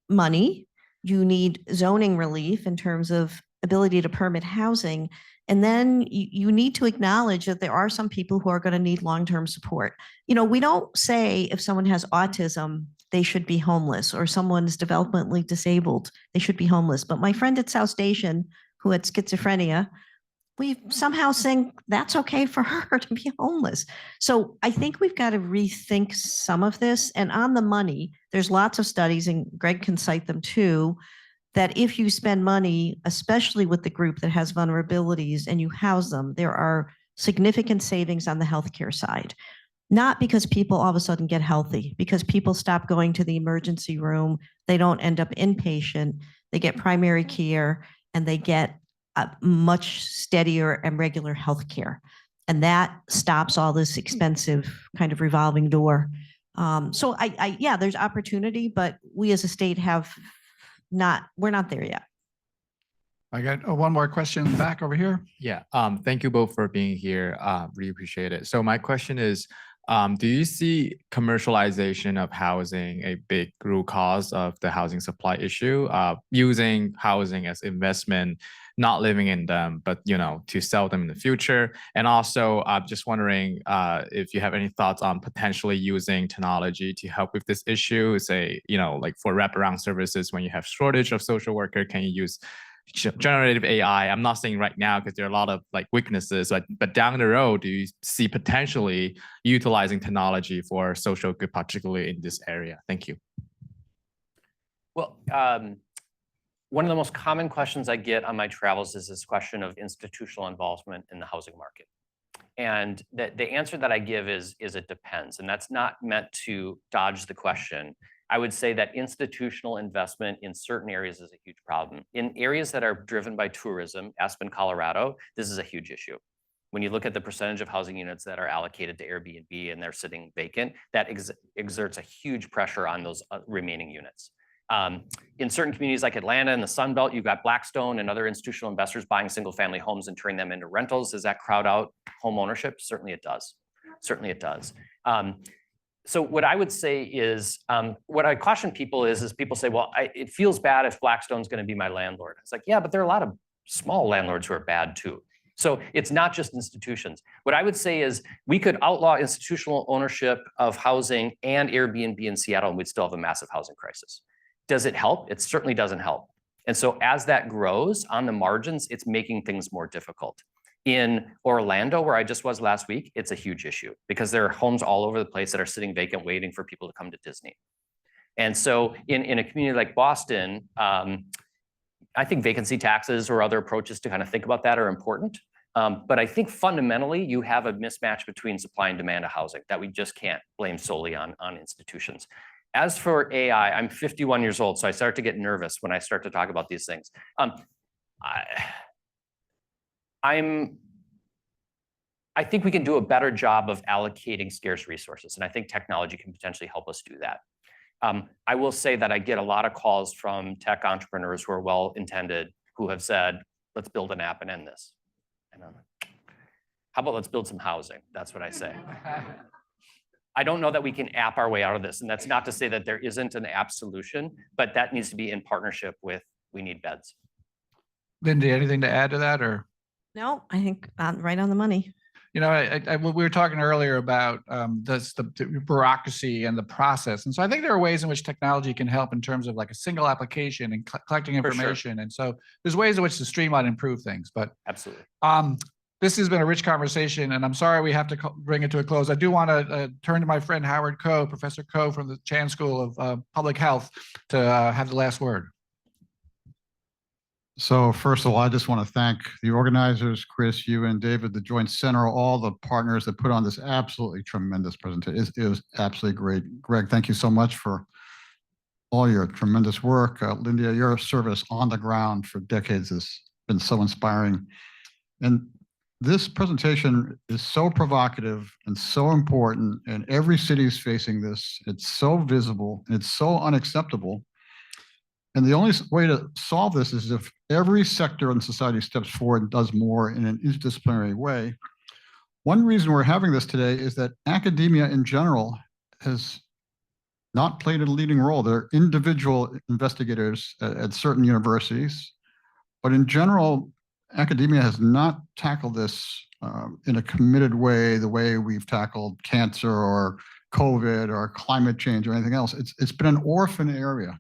money. You need zoning relief in terms of ability to permit housing. And then you need to acknowledge that there are some people who are going to need long-term support. You know, we don't say if someone has autism, they should be homeless, or someone is developmentally disabled, they should be homeless. But my friend at South Station who had schizophrenia, we somehow think that's okay for her to be homeless. So I think we've got to rethink some of this. And on the money, there's lots of studies, and Gregg can cite them too, that if you spend money, especially with the group that has vulnerabilities, and you house them, there are significant savings on the healthcare side. Not because people all of a sudden get healthy, because people stop going to the emergency room, they don't end up inpatient, they get primary care, and they get a much steadier and regular health care. And that stops all this expensive kind of revolving door. So yeah, there's opportunity, but we as a state we're not there yet. I got one more question back over here. Yeah, thank you both for being here. Really appreciate it. So my question is, do you see commercialization of housing a big root cause of the housing supply issue? Using housing as investment, not living in them, but to sell them in the future. And also, I'm just wondering if you have any thoughts on potentially using technology to help with this issue. Say, like for wraparound services, when you have shortage of social worker, can you use generative AI? I'm not saying right now because there are a lot of weaknesses, but down the road, do you see potentially utilizing technology for social good, particularly in this area? Thank you. Well, one of the most common questions I get on my travels is this question of institutional involvement in the housing market. And the answer that I give is it depends. And that's not meant to dodge the question. I would say that institutional investment in certain areas is a huge problem. In areas that are driven by tourism, Aspen, Colorado, this is a huge issue. When you look at the percentage of housing units that are allocated to Airbnb and they're sitting vacant, that exerts a huge pressure on those remaining units. In certain communities like Atlanta and the Sun Belt, you've got Blackstone and other institutional investors buying single family homes and turning them into rentals. Does that crowd out home ownership? Certainly it does. Certainly it does. So what I would say is, what I caution people is people say, well, it feels bad if Blackstone's going to be my landlord. It's like, yeah, but there are a lot of small landlords who are bad too. So it's not just institutions. What I would say is we could outlaw institutional ownership of housing and Airbnb in Seattle, and we'd still have a massive housing crisis. Does it help? It certainly doesn't help. And so as that grows on the margins, it's making things more difficult. In Orlando, where I just was last week, it's a huge issue because there are homes all over the place that are sitting vacant, waiting for people to come to Disney. And so in a community like Boston, I think vacancy taxes or other approaches to kind of think about that are important. But I think fundamentally, you have a mismatch between supply and demand of housing that we just can't blame solely on institutions. As for AI, I'm 51 years old, so I start to get nervous when I start to talk about these things. I think we can do a better job of allocating scarce resources, and I think technology can potentially help us do that. I will say that I get a lot of calls from tech entrepreneurs who are well-intended, who have said, let's build an app and end this. And I'm like, how about let's build some housing? That's what I say. I don't know that we can app our way out of this, and that's not to say that there isn't an app solution, but that needs to be in partnership with we need beds. Lindy, anything to add to that, or? No, I think right on the money. We were talking earlier about the bureaucracy and the process. And so I think there are ways in which technology can help in terms of like a single application and collecting information. Sure. And so there's ways in which to streamline and improve things. But absolutely. This has been a rich conversation, and I'm sorry we have to bring it to a close. I do want to turn to my friend Howard Koh, Professor Koh from the Chan School of Public Health, to have the last word. So first of all, I just want to thank the organizers, Chris, you and David, the Joint Center, all the partners that put on this absolutely tremendous presentation. It was absolutely great. Gregg, thank you so much for all your tremendous work. Lindia, your service on the ground for decades has been so inspiring. And this presentation is so provocative and so important, and every city is facing this. It's so visible, it's so unacceptable. And the only way to solve this is if every sector in society steps forward and does more in an interdisciplinary way. One reason we're having this today is that academia in general has not played a leading role. There are individual investigators at certain universities, but in general, academia has not tackled this in a committed way, the way we've tackled cancer or COVID or climate change or anything else. It's been an orphan area.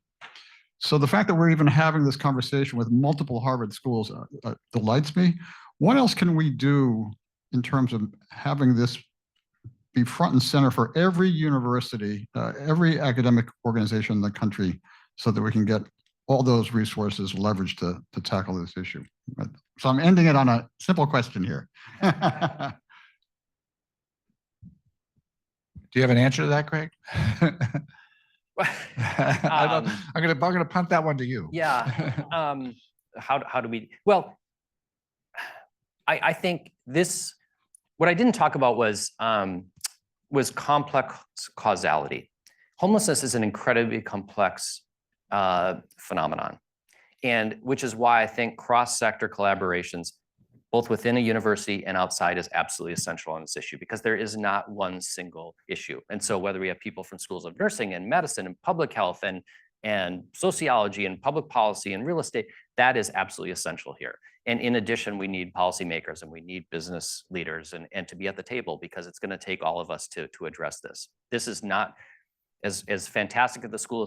So the fact that we're even having this conversation with multiple Harvard schools delights me. What else can we do in terms of having this be front and center for every university, every academic organization in the country, so that we can get all those resources leveraged to tackle this issue? So I'm ending it on a simple question here. Do you have an answer to that, Craig? I'm gonna punt that one to you. Yeah. How do we? Well, I think this. What I didn't talk about was complex causality. Homelessness is an incredibly complex phenomenon, and which is why I think cross-sector collaborations, both within a university and outside, is absolutely essential on this issue, because there is not one single issue. And so whether we have people from schools of nursing and medicine and public health and sociology and public policy and real estate, that is absolutely essential here. And in addition, we need policymakers and we need business leaders and to be at the table, because it's going to take all of us to address this. This is not as fantastic as the school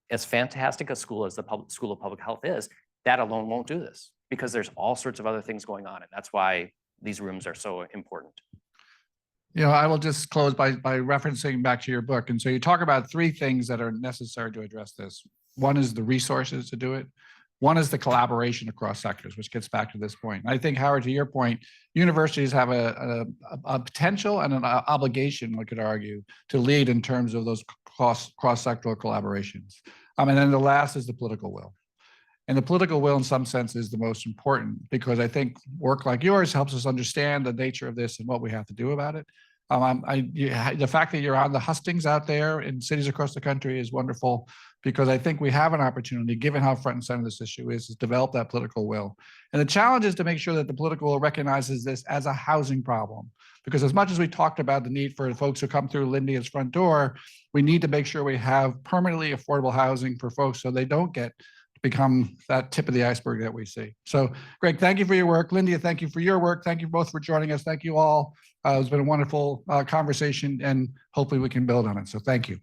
as fantastic a school as the School of Public Health is. That alone won't do this, because there's all sorts of other things going on. And that's why these rooms are so important. You know, I will just close by referencing back to your book. And so you talk about three things that are necessary to address this. One is the resources to do it. One is the collaboration across sectors, which gets back to this point. I think, Howard, to your point, universities have a potential and an obligation, we could argue, to lead in terms of those cross-sectoral collaborations. And then the last is the political will. And the political will, in some sense, is the most important, because I think work like yours helps us understand the nature of this and what we have to do about it. The fact that you're on the hustings out there in cities across the country is wonderful, because I think we have an opportunity, given how front and center this issue is, to develop that political will. And the challenge is to make sure that the political will recognizes this as a housing problem, because as much as we talked about the need for folks who come through Lindia's front door, we need to make sure we have permanently affordable housing for folks so they don't become that tip of the iceberg that we see. So, Greg, thank you for your work. Lindia, thank you for your work. Thank you both for joining us. Thank you all. It's been a wonderful conversation, and hopefully we can build on it. So thank you.